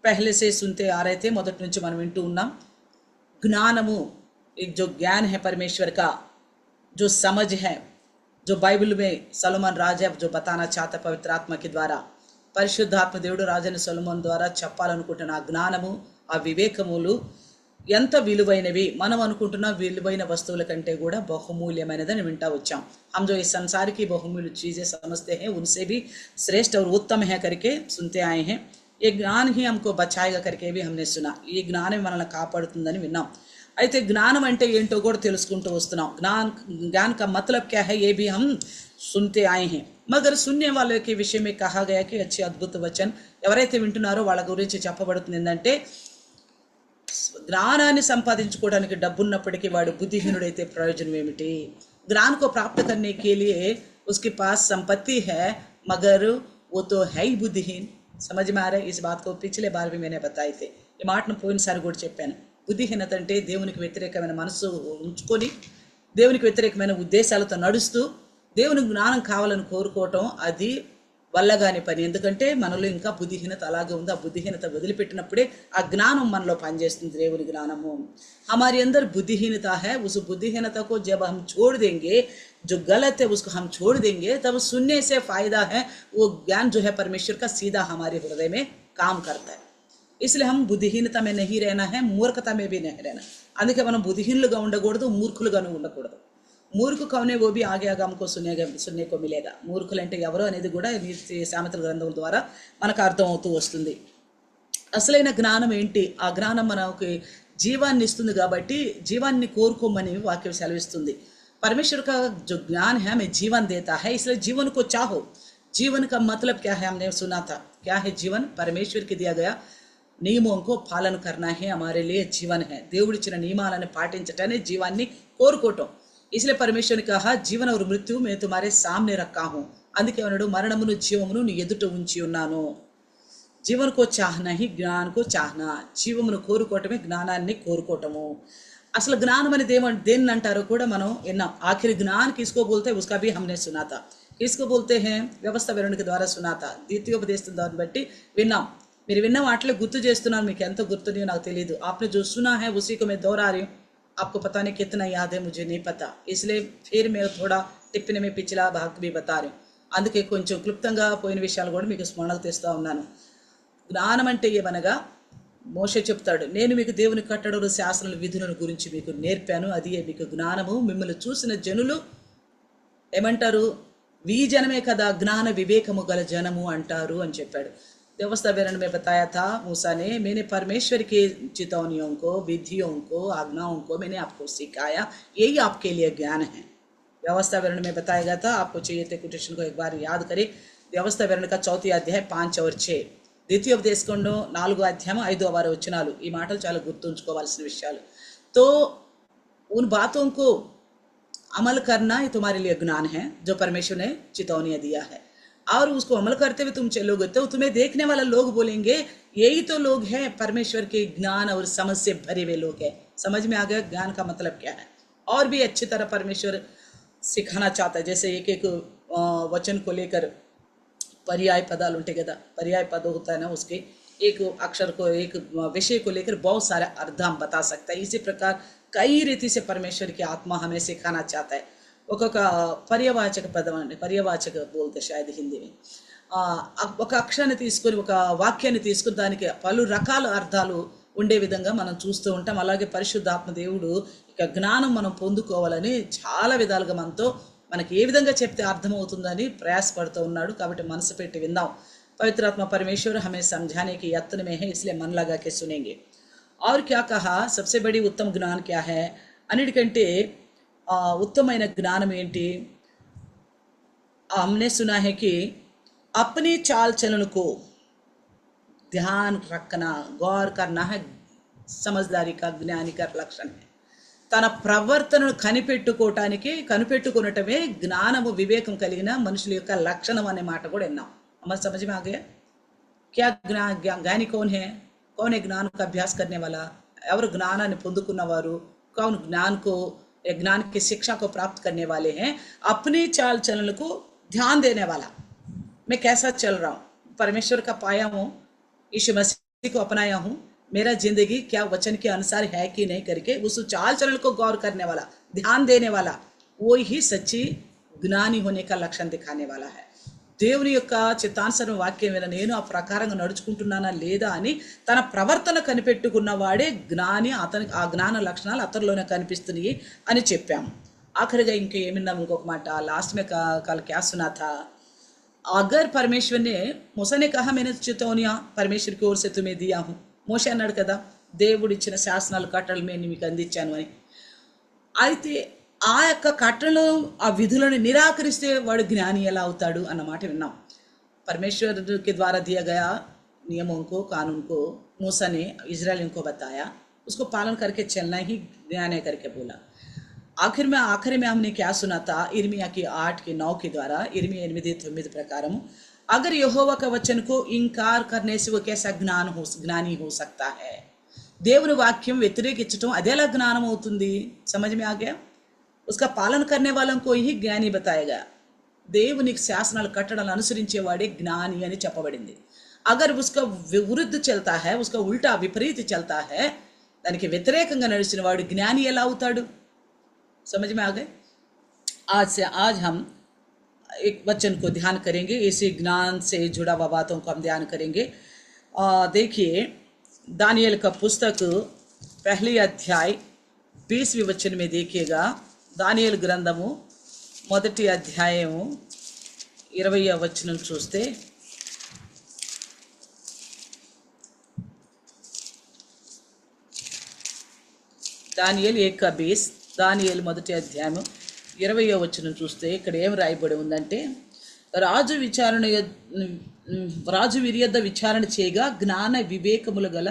पहले से सुनते आ रहे थे, మొదటి నుంచి మనం వింటూ ఉన్నాం. జ్ఞానము, एक जो ज्ञान है परमेश्वर का, जो समझ है, जो बाइबल में सलोमन राजा जो बताना चाहता पवित्र आत्मा के द्वारा, పరిశుద్ధాత్మ దేవుడు రాజైన సొలొమోను ద్వారా చెప్పాలనుకుంటున్న ఆ జ్ఞానము, ఆ వివేకములు ఎంత విలువైనవి, మనం అనుకుంటున్న విలువైన వస్తువుల కంటే కూడా బహుమూల్యమైనదని వింటా వచ్చాం. हम जो इस संसार की बहुमूल्य चीज़ें समझते हैं उनसे भी श्रेष्ठ और उत्तम है करके सुनते आए हैं. ये ज्ञान ही हमको बचाएगा करके भी हमने सुना. ఈ జ్ఞానం మనల్ని కాపాడుతుందని విన్నాం. అయితే జ్ఞానం అంటే ఏంటో కూడా తెలుసుకుంటూ వస్తున్నాం. ज्ञान का मतलब क्या है ये भी हम सुनते आए हैं. मगर सुनने वाले के विषय में कहा गया कि अच्छे अद्भुत वचन ఎవరైతే వింటున్నారో వాళ్ళ గురించి చెప్పబడుతుంది ఏంటంటే, జ్ఞానాన్ని సంపాదించుకోవడానికి డబ్బున్నప్పటికీ వాడు బుద్ధిహీనుడైతే ప్రయోజనం ఏమిటి? ज्ञान को प्राप्त करने के लिए उसके पास संपत्ति है मगर वो तो है ही बुद्धिहीन. समझ में आ रहा है? इस बात को पिछले बार भी मैंने बताए थे. ఈ మాటను పోయినసారి కూడా చెప్పాను. బుద్ధిహీనత అంటే దేవునికి వ్యతిరేకమైన మనసు ఉంచుకొని దేవునికి వ్యతిరేకమైన ఉద్దేశాలతో నడుస్తూ దేవుని జ్ఞానం కావాలని కోరుకోవటం అది వల్లగాని పని. ఎందుకంటే మనలో ఇంకా బుద్ధిహీనత అలాగే ఉంది. ఆ బుద్ధిహీనత వదిలిపెట్టినప్పుడే ఆ జ్ఞానం మనలో పనిచేస్తుంది, దేవుని జ్ఞానము. हमारे अंदर बुद्धिहीनता है, उस बुद्धिहीनता को जब हम छोड़ देंगे, जो गलत है उसको हम छोड़ देंगे, तब सुनने से फायदा है. वो ज्ञान जो है परमेश्वर का सीधा हमारे हृदय में काम करता है. इसलिए हम బుద్ధిహీనత में नहीं रहना है, मूर्खता में भी नहीं रहना. అందుకే మనం బుద్ధిహీనులుగా ఉండకూడదు, మూర్ఖులుగాను ఉండకూడదు. మూర్ఖు కౌనే वो भी आगे आगे हमको सुनने को मिलेगा. మూర్ఖులు అంటే ఎవరు అనేది కూడా నీతి సామెతల గ్రంథం ద్వారా మనకు అర్థం అవుతూ వస్తుంది. అసలైన జ్ఞానం ఏంటి? ఆ జ్ఞానం మనకి జీవాన్ని ఇస్తుంది కాబట్టి జీవాన్ని కోరుకోమని వాక్యం సెలవిస్తుంది. परमेश्वर का जो ज्ञान है हमें जीवन देता है, इसलिए जीवन को चाहो. जीवन का मतलब क्या है? हमने सुना था. क्या है जीवन? परमेश्वर के दिया गया నియమం को పాలన करना है हमारे लिए जीवन है. దేవుడిచ్చిన నియమాలను పాటించటనే జీవాన్ని కోరుకోవటం. इसलिए परमेश्वर ने कहा जीवन और मृत्यु मैं तुम्हारे सामने रखा हूँ. అందుకే అన్నాడు, మరణమును జీవమును నీ ఎదుట ఉంచి ఉన్నాను. జీవన్ को चाहना ही ज्ञान को चाहना. జీవమును కోరుకోవటమే జ్ఞానాన్ని కోరుకోవటము. అసలు జ్ఞానం అనేది దేన్ని అంటారో కూడా మనం విన్నాం. आखिर ज्ञान किसको बोलते हैं उसका भी हमने सुना था. किसको बोलते हैं? వ్యవస్థ వివరణ ద్వారా सुना था. ద్వితీయోపదేశం దాన్ని బట్టి విన్నాం. మీరు విన్న వాటిలో గుర్తు చేస్తున్నాను, మీకు ఎంత గుర్తున్నాయో నాకు తెలియదు. आपने जो सुना है उसी को मैं दोहरा रही हूँ. आपको पता नहीं कितना याद है, मुझे नहीं पता, इसलिए फिर मैं थोड़ा टिप्पणी में पिछला भाग भी बता रही हूँ. అందుకే కొంచెం క్లుప్తంగా పోయిన విషయాలు కూడా మీకు స్మరణకు తెస్తూ ఉన్నాను. జ్ఞానం అంటే ఏమనగా, మోషే చెప్తాడు, నేను మీకు దేవుని కట్టడలు శాస్త్రాల విధులను గురించి మీకు నేర్పాను, అది మీకు జ్ఞానము. మిమ్మల్ని చూసిన జనులు ఏమంటారు? వీ జనమే కదా జ్ఞాన వివేకము గల జనము అంటారు అని చెప్పాడు. व्यवस्था विवरण में बताया था मूसा ने, मैंने परमेश्वर के चेतावनियों को, विधियों को, आज्ञाओं को मैंने आपको सिखाया, यही आपके लिए ज्ञान है. व्यवस्था विवरण में बताया गया था. आपको चाहिए थे कोटेशन को एक बार याद करें. व्यवस्था विवरण का 4th अध्याय 5 और 6, ద్వితీయోపదేశకాండం 4వ అధ్యాయం 5వ వచనాలు. ఈ మాటలు చాలా గుర్తుంచుకోవాల్సిన విషయాలు. तो उन बातों को अमल करना ये तुम्हारे लिए ज्ञान है जो परमेश्वर ने चेतावनियाँ दिया है, और उसको अमल करते हुए तुम चलोगे तो तुम्हें देखने वाला लोग बोलेंगे यही तो लोग हैं परमेश्वर के ज्ञान और समझ से भरे हुए लोग हैं. समझ में आ गया ज्ञान का मतलब क्या है? और भी अच्छी तरह परमेश्वर सिखाना चाहता है. जैसे एक एक वचन को लेकर पर्याय पदाలు ఉంటాయి కదా, पर्याय पद होता है ना, उसके एक अक्षर को, एक विषय को लेकर बहुत सारे अर्थ हम बता सकता है. इसी प्रकार कई रीति से परमेश्वर की आत्मा हमें सिखाना चाहता है. ఒక్కొక్క పర్యవాచక పదం అండి, పర్యవాచక బోల్తే షాయద్ హిందీని, ఒక అక్షరాన్ని తీసుకొని ఒక వాక్యాన్ని తీసుకుని దానికి పలు రకాల అర్థాలు ఉండే విధంగా మనం చూస్తూ ఉంటాం. అలాగే పరిశుద్ధాత్మ దేవుడు ఇక జ్ఞానం మనం పొందుకోవాలని చాలా విధాలుగా మనకి ఏ విధంగా చెప్తే అర్థమవుతుందని ప్రయాసపడుతూ ఉన్నాడు. కాబట్టి మనసు పెట్టి విందాం. పవిత్రాత్మ परमेश्वर हमें समझाने की यत्न में है, इसलिए मन लगा के सुनेंगे. और क्या कहा? सबसे बड़ी उत्तम ज्ञान क्या है? అన్నిటికంటే उत्तमమైన జ్ఞానం ఏంటి? हमने सुना है कि अपनी चाल चलन को ध्यान रखना, गौर करना है समझदारी का, ज्ञानी का लक्षण है. తన ప్రవర్తనను కనిపెట్టుకోవటమే జ్ఞానము, వివేకం కలిగిన మనుషుల యొక్క లక్షణం అనే మాట కూడా విన్నాం. हमारे समझ में आ गया? क्या ज्ञानी कौन है? कौन है ज्ञान का अभ्यास करने वाला? ఎవరు జ్ఞానాన్ని పొందుకున్నవారు? कौन ज्ञान की शिक्षा को प्राप्त करने वाले हैं? अपनी चाल चलन को ध्यान देने वाला. मैं कैसा चल रहा हूँ? परमेश्वर का पाया हूँ, यीशु मसीह को अपनाया हूँ, मेरा जिंदगी क्या वचन के अनुसार है कि नहीं करके उस चाल चलन को गौर करने वाला, ध्यान देने वाला, वो ही सच्ची జ్ఞాని होने का लक्षण दिखाने वाला है. దేవుని యొక్క చిత్తానుసారం వాక్యం మీద నేను ఆ ప్రకారంగా నడుచుకుంటున్నానా లేదా అని తన ప్రవర్తన కనిపెట్టుకున్నవాడే జ్ఞాని. అతనికి ఆ జ్ఞాన లక్షణాలు అతనిలోనే కనిపిస్తున్నాయి అని చెప్పాము. ఆఖరిగా ఇంకా ఏమిన్నాము, ఇంకొక మాట లాస్ట్ में कल क्या सुना था, अगर परमेश्वर ने मूसा ने कहा मैंने चितौनिया परमेश्वर की ओर से तुम्हें दिया हूँ. మోషే అన్నాడు కదా, దేవుడు ఇచ్చిన శాసనాలు కట్టడలు నేను మీకు అందించాను అని. అయితే ఆ యొక్క కట్టలను ఆ విధులను నిరాకరిస్తే వాడు జ్ఞాని ఎలా అవుతాడు అన్న మాట విన్నాం. परमेश्वर के द्वारा दिया गया नियमों को, कानून को मूसा ने इजराइलियों को बताया, उसको पालन करके चलना ही ज्ञान है करके बोला. आखिर में हमने क्या सुना था, इर्मिया की 8 के 9 के द्वारा, इर्मिया 8:9 प्रकार, अगर यहोवा का वचन को इनकार करने से वो कैसा ज्ञानी हो सकता है. దేవుని వాక్యం వ్యతిరేకించటం అదేలా జ్ఞానం అవుతుంది? समझ में आ गया? उसका पालन करने वालों को ही ज्ञानी बताएगा. దేవుని శాసనాలు కట్టడాలను అనుసరించేవాడే జ్ఞాని అని చెప్పబడింది. अगर उसका विरुद्ध चलता है, उसका उल्टा विपरीत चलता है, దానికి వ్యతిరేకంగా నడిచిన వాడు జ్ఞాని ఎలా అవుతాడు? समझ में आ गए? आज हम एक वचन को ध्यान करेंगे, इसी ज्ञान से जुड़ा हुआ बातों को हम ध्यान करेंगे. देखिए दानियल का पुस्तक 1 अध्याय 20वें वचन में देखिएगा. దానియేలు గ్రంథము 1వ అధ్యాయము 20వ వచనం చూస్తే, దానియేలు 1:20, దానియేలు 1వ అధ్యాయము 20వ వచనం చూస్తే ఇక్కడ ఏం రాయబడి ఉందంటే, రాజు వీరి యొద్ద విచారణ చేయగా జ్ఞాన వివేకములు గల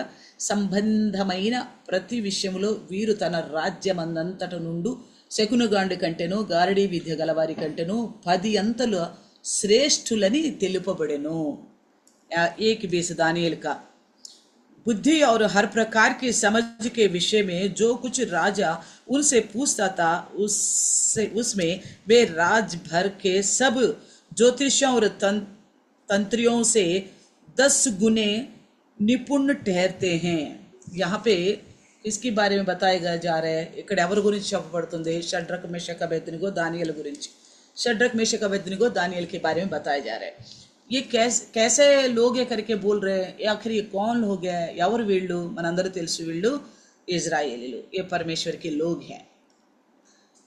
సంబంధమైన ప్రతి విషయములో వీరు తన రాజ్యమందంతట నుండి శకునగాండి కంటేను గారడీ విద్య గలవారి కంటేను 10 అంతలు శ్రేష్ఠులని తెలుపబడెను. 1:20 दानियल का, बुद्धि और हर प्रकार की समझ के विषय में जो कुछ राजा उनसे पूछता था उसमें वे राज भर के सब ज्योतिषों और तंत्रियों से 10 गुने निपुण ठहरते हैं. यहाँ पे इसके बारे में बताया जा रहा है. ఇక్కడ ఎవరి గురించి చెప్పబడుతుంది? షడ్రక్ మేషక్ అబేద్నెగో దానియేలు గురించి. షడ్రక్ మేషక్ అబేద్నెగో दानियल के बारे में बताया जा रहा है. ये कैसे लोग ये करके बोल रहे हैं, आखिर ये कौन लोग है, ఎవరు వీళ్ళు? మనందరూ తెలుసు, వీళ్ళు इजराइलीలు, ये परमेश्वर के लोग हैं.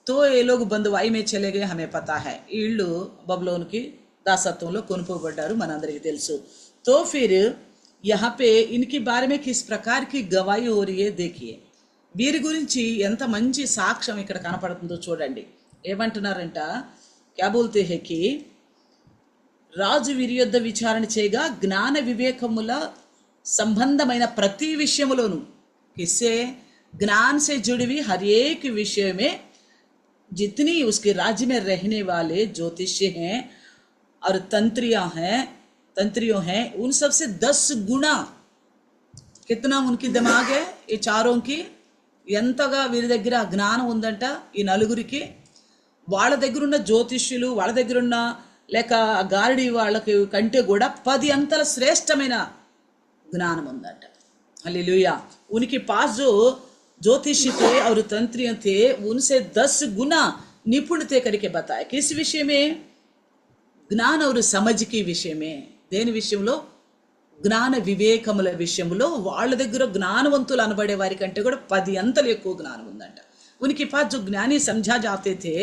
तो ये लोग बंदवाई में चले गए, हमें पता है. వీళ్ళు బబులోనుకి దాసత్వంలో కొనుపోబడ్డారు, మనందరికీ తెలుసు. तो फिर यहाँ पे इनके बारे में किस प्रकार की गवाही हो रही है देखिए. వీరి గురించి ఎంత మంచి సాక్ష్యం ఇక్కడ కనపడుతుందో చూడండి. ఏమంటున్నారంట, क्या बोलते हैं कि రాజు వీరి యొద్ద విచారణ చేయగా జ్ఞాన వివేకముల సంబంధమైన ప్రతి విషయములోను, किससे? ज्ञान से जुड़ी हुई हर एक विषय में जितनी उसके राज्य में रहने वाले ज्योतिष्य हैं और तंत्रियों हैं उन सब से 10 गुना. कितना उनकी दिमाग है ఈ చారోంకి, ఎంతగా వీరి దగ్గర జ్ఞానం ఉందంట ఈ నలుగురికి. వాళ్ళ దగ్గరున్న జ్యోతిష్యులు, వాళ్ళ దగ్గరున్న లేక గారడి వాళ్ళకి కంటే కూడా 10 అంతల శ్రేష్టమైన జ్ఞానం ఉందంట. హల్లెలూయా. उनके पास जो ज्योतिषी थे और तंत्रियों थे उनसे 10 गुना निपुण थे करके बताया. किस विषय में? ज्ञान और समझ के विषय में. దేని విషయంలో? జ్ఞాన వివేకముల విషయంలో వాళ్ళ దగ్గర జ్ఞానవంతులు అనబడే వారి కంటే కూడా 10 అంతలు ఎక్కువ జ్ఞానం ఉందంట. उनके पास जो ज्ञानी समझा जाते थे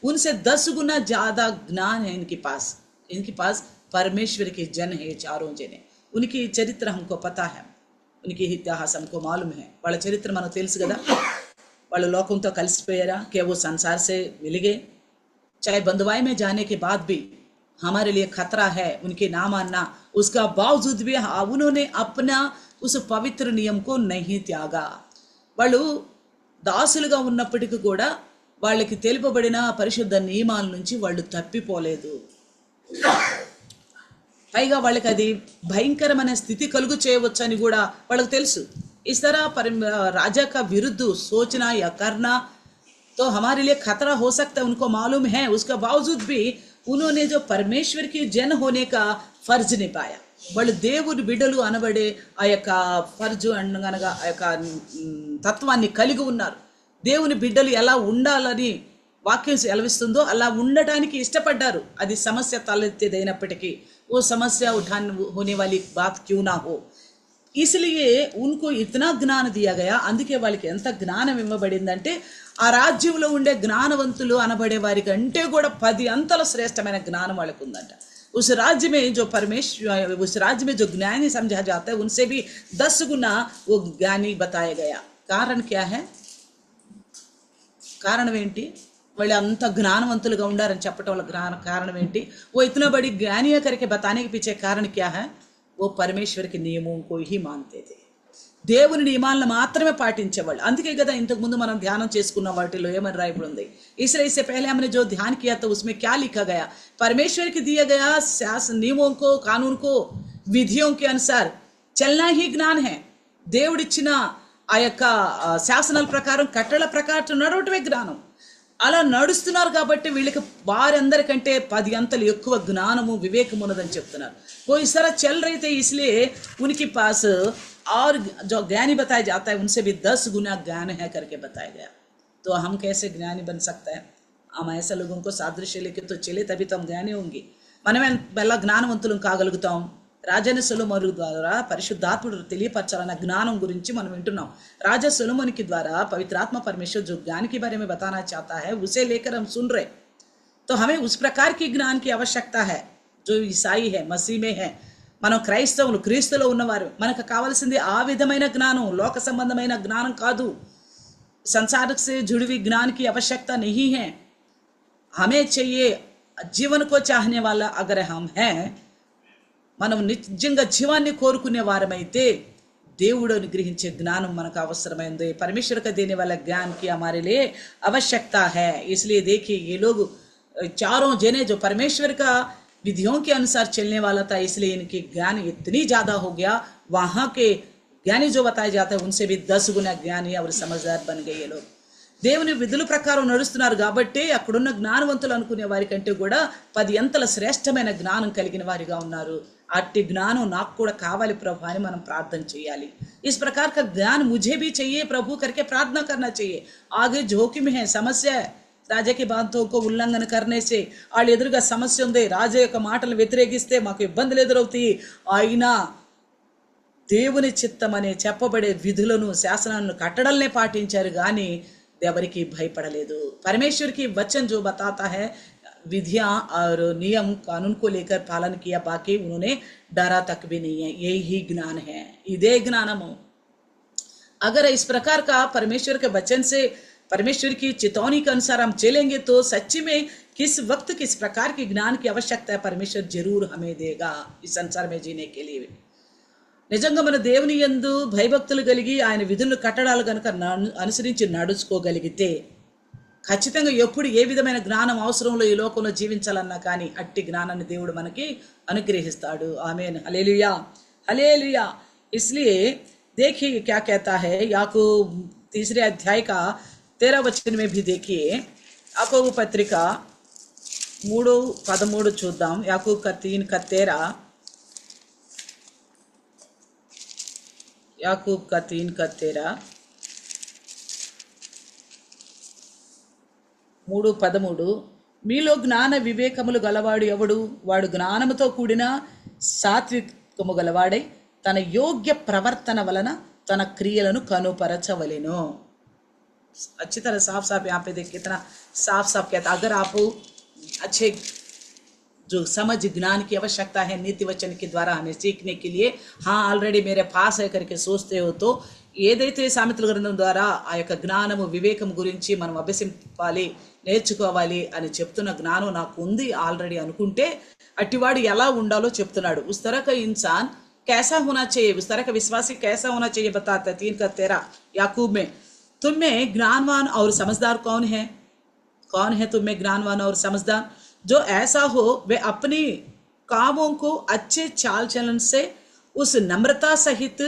उनसे 10 गुना ज्यादा ज्ञान है इनके पास परमेश्वर के जन है, चारों जने. उनकी चरित्र हमको पता है, उनकी इतिहास हमको मालूम है. వాళ్ళ చరిత్ర మనకు తెలుసు కదా. వాళ్ళు లోకంతో కలిసిపోయారా? कि वो संसार से मिल गए. चाहे बंदवाई में जाने के बाद भी हमारे लिए खतरा है उनके ना मानना, उसका बावजूद भी उन्होंने अपना उस पवित्र नियम को नहीं त्यागा. వాళ్ళు దాసులుగా ఉన్నప్పటికీ కూడా వాళ్ళకి తెలుపబడిన పరిశుద్ధ నియమాల నుంచి వాళ్ళు తప్పిపోలేదు. పైగా వాళ్ళకి అది భయంకరమైన స్థితి కలుగు చేయవచ్చని కూడా వాళ్ళకి తెలుసు. इस तरह राजा का विरुद्ध सोचना या करना तो हमारे लिए खतरा हो सकता है, उनको मालूम है. उसका बावजूद भी उन्होंने जो परमेश्वर की जन होने का फर्ज निभाया, వాళ్ళు దేవుని బిడ్డలు అనబడే ఆ యొక్క ఫర్జు అనగా ఆ యొక్క తత్వాన్ని కలిగి ఉన్నారు. దేవుని బిడ్డలు ఎలా ఉండాలని వాక్యం సెలవిస్తుందో అలా ఉండటానికి ఇష్టపడ్డారు. అది సమస్య తలెత్తేదైనప్పటికీ ఓ సమస్య ఉఠాన్ होने वाली बात क्यों ना हो, इसलिए उनको इतना ज्ञान दिया गया. అందుకే వాళ్ళకి ఎంత జ్ఞానం ఇవ్వబడిందంటే ఆ రాజ్యంలో ఉండే జ్ఞానవంతులు అనబడే వారి కంటే కూడా 10 అంతల శ్రేష్టమైన జ్ఞానం వాళ్ళకు ఉందంట. उस राज्य में जो परमेश्वर, उस राज्य में जो ज्ञानी समझा जाता है उनसे भी 10 गुना वो ज्ञानी बताया गया. कारण क्या है? కారణం ఏంటి? వాళ్ళు అంత జ్ఞానవంతులుగా ఉండారని చెప్పటం వల్ల కారణం ఏంటి? वो इतना बड़ी ज्ञानी करके बताने के पीछे कारण क्या है? वो परमेश्वर के नियमों को ही मानते थे. దేవుని నియమాలను మాత్రమే పాటించేవాళ్ళు. అందుకే కదా ఇంతకుముందు మనం ధ్యానం చేసుకున్న వాటిలో ఏమని రాయబడి ఉంది? इसलिए इससे पहले हमने जो ध्यान किया था उसमें क्या लिखा गया? परमेश्वर के दिया गया शासन नियमों को, कानून को, विधियों के अनुसार चलना ही ज्ञान है. దేవుడిచ్చిన ఆ యొక్క శాసనాల ప్రకారం, కట్టడల ప్రకారం నడవటమే జ్ఞానం. అలా నడుస్తున్నారు కాబట్టి వీళ్ళకి వారందరికంటే 10 అంతలు ఎక్కువ జ్ఞానము, వివేకము ఉన్నదని చెప్తున్నారు. वो इस तरह चल रहे थे, इसलिए उनके पास और जो ज्ञानी बताया जाता है उनसे भी 10 गुना ज्ञान है करके बताया गया. तो हम कैसे ज्ञानी बन सकते हैं? हम ऐसे लोगों को सादृश्य लेके तो चले, तभी तो हम ज्ञानी होंगे. మనం ఎలా జ్ఞానవంతులం కాగలుగుతాం? రాజైన సొలొమోను ద్వారా పరిశుద్ధాత్ముడు తెలియపరచాలన్న జ్ఞానం గురించి మనం వింటున్నాం. రాజా సొలొమోను ద్వారా పవిత్రాత్మ परमेश्वर जो ज्ञान के बारे में बताना चाहता है उसे लेकर हम सुन रहे. तो हमें उस प्रकार की ज्ञान की आवश्यकता है. जो ईसाई है, मसीह में है, మనం క్రైస్తవులు, క్రీస్తులో ఉన్నవారు, మనకు కావాల్సింది ఆ విధమైన జ్ఞానం, లోక సంబంధమైన జ్ఞానం కాదు. संसार से जुड़ी हुई ज्ञान की आवश्यकता नहीं है. हमें चाहिए जीवन को चाहने वाला अगर हम हैं, మనం నిజంగా జీవాన్ని కోరుకునే వారమైతే దేవుడు అనుగ్రహించే జ్ఞానం మనకు అవసరమైంది. परमेश्वर का देने वाला ज्ञान की हमारे लिए आवश्यकता है. इसलिए देखिए ये लोग चारों जने जो परमेश्वर का विधियों के अनुसार चलने वाला था, इसलिए इनकी ज्ञान इतनी ज्यादा हो गया. वहां के ज्ञानी जो बताया जाता है उनसे भी 10 गुना ज्ञानी और समझदार बन गए ये लोग. దేవుని విధుల ప్రకారం నడుస్తున్నారు కాబట్టి అక్కడున్న జ్ఞానవంతులు అనుకునే వారి కంటే కూడా 10 అంతల శ్రేష్టమైన జ్ఞానం కలిగిన వారిగా ఉన్నారు. అట్టి జ్ఞానం నాకు కూడా కావాలి ప్రభు అని మనం ప్రార్థన చేయాలి. इस प्रकार का ज्ञान मुझे भी चाहिए प्रभु करके प्रार्थना करना चाहिए. आगे जोखिम है, समस्या है. రాజా కి బాధతో ఉల్లంఘన करने से వాళ్ళు ఎదురుగా సమస్య ఉంది. రాజా యొక్క మాటలు వ్యతిరేకిస్తే మాకు ఇబ్బందులు ఎదురవుతాయి. అయినా దేవుని చిత్తం అనే చెప్పబడే విధులను, శాసనాలను, కట్టడల్నే పాటించారు కానీ ఎవరికి భయపడలేదు. परमेश्वर की वचन जो बताता है, विधियां और नियम कानून को लेकर पालन किया, बाकी उन्होंने डरा तक भी नहीं है. यही ज्ञान है, इदे ज्ञानमो. अगर इस प्रकार का परमेश्वर के वचन से, परमेश्वर की चेतावनी के अनुसार हम चलेंगे तो सच्ची में किस वक्त किस प्रकार के ज्ञान की आवश्यकता है परमेश्वर जरूर हमें देगा इस संसार में जीने के लिए. నిజంగా మన దేవుని యందు భయభక్తులు కలిగి ఆయన విధులను, కట్టడాలు కనుక అనుసరించి నడుచుకోగలిగితే ఖచ్చితంగా ఎప్పుడు ఏ విధమైన జ్ఞానం అవసరంలో ఈ లోకంలో జీవించాలన్నా కానీ అట్టి జ్ఞానాన్ని దేవుడు మనకి అనుగ్రహిస్తాడు. ఆమేన్, హల్లెలూయా, హల్లెలూయా. इसलिए देखिए क्या कहता है याकूब 3 अध्याय का 13 वचन में भी देखिए. याकूब पत्रिका 3:13 చూద్దాం. याकूब का 3:13, याकूब का 3:13, 3:13. మీలో జ్ఞాన వివేకములు గలవాడు ఎవడు? వాడు జ్ఞానముతో కూడిన సాత్వికము గలవాడై తన యోగ్య ప్రవర్తన వలన తన క్రియలను కనుపరచవలెను. अच्छी तरह साफ साफ यहाँ पे देख कितना साफ साफ कहता. अगर आप अच्छे जो समझ ज्ञान की आवश्यकता है नीति वचन के द्वारा हमें सीखने के लिए, हाँ ऑलरेडी मेरे पास है करके सोचते हो तो ఏదైతే సామెతల గ్రంథం ద్వారా ఆ యొక్క జ్ఞానము, వివేకం గురించి మనం అభ్యసింపాలి, నేర్చుకోవాలి అని చెప్తున్న జ్ఞానం నాకు ఉంది ఆల్రెడీ అనుకుంటే అట్టివాడు ఎలా ఉండాలో చెప్తున్నాడు. उस तरह का इंसान कैसा होना चाहिए, उस तरह का विश्वासी कैसा होना चाहिए बताता है 3:13 याकूब में. तुम में ज्ञानवान और समझदार कौन है? कौन है तुम में ज्ञानवान और समझदार? जो ऐसा हो वे अपनी कामों को अच्छे चाल चलन से उस नम्रता सहित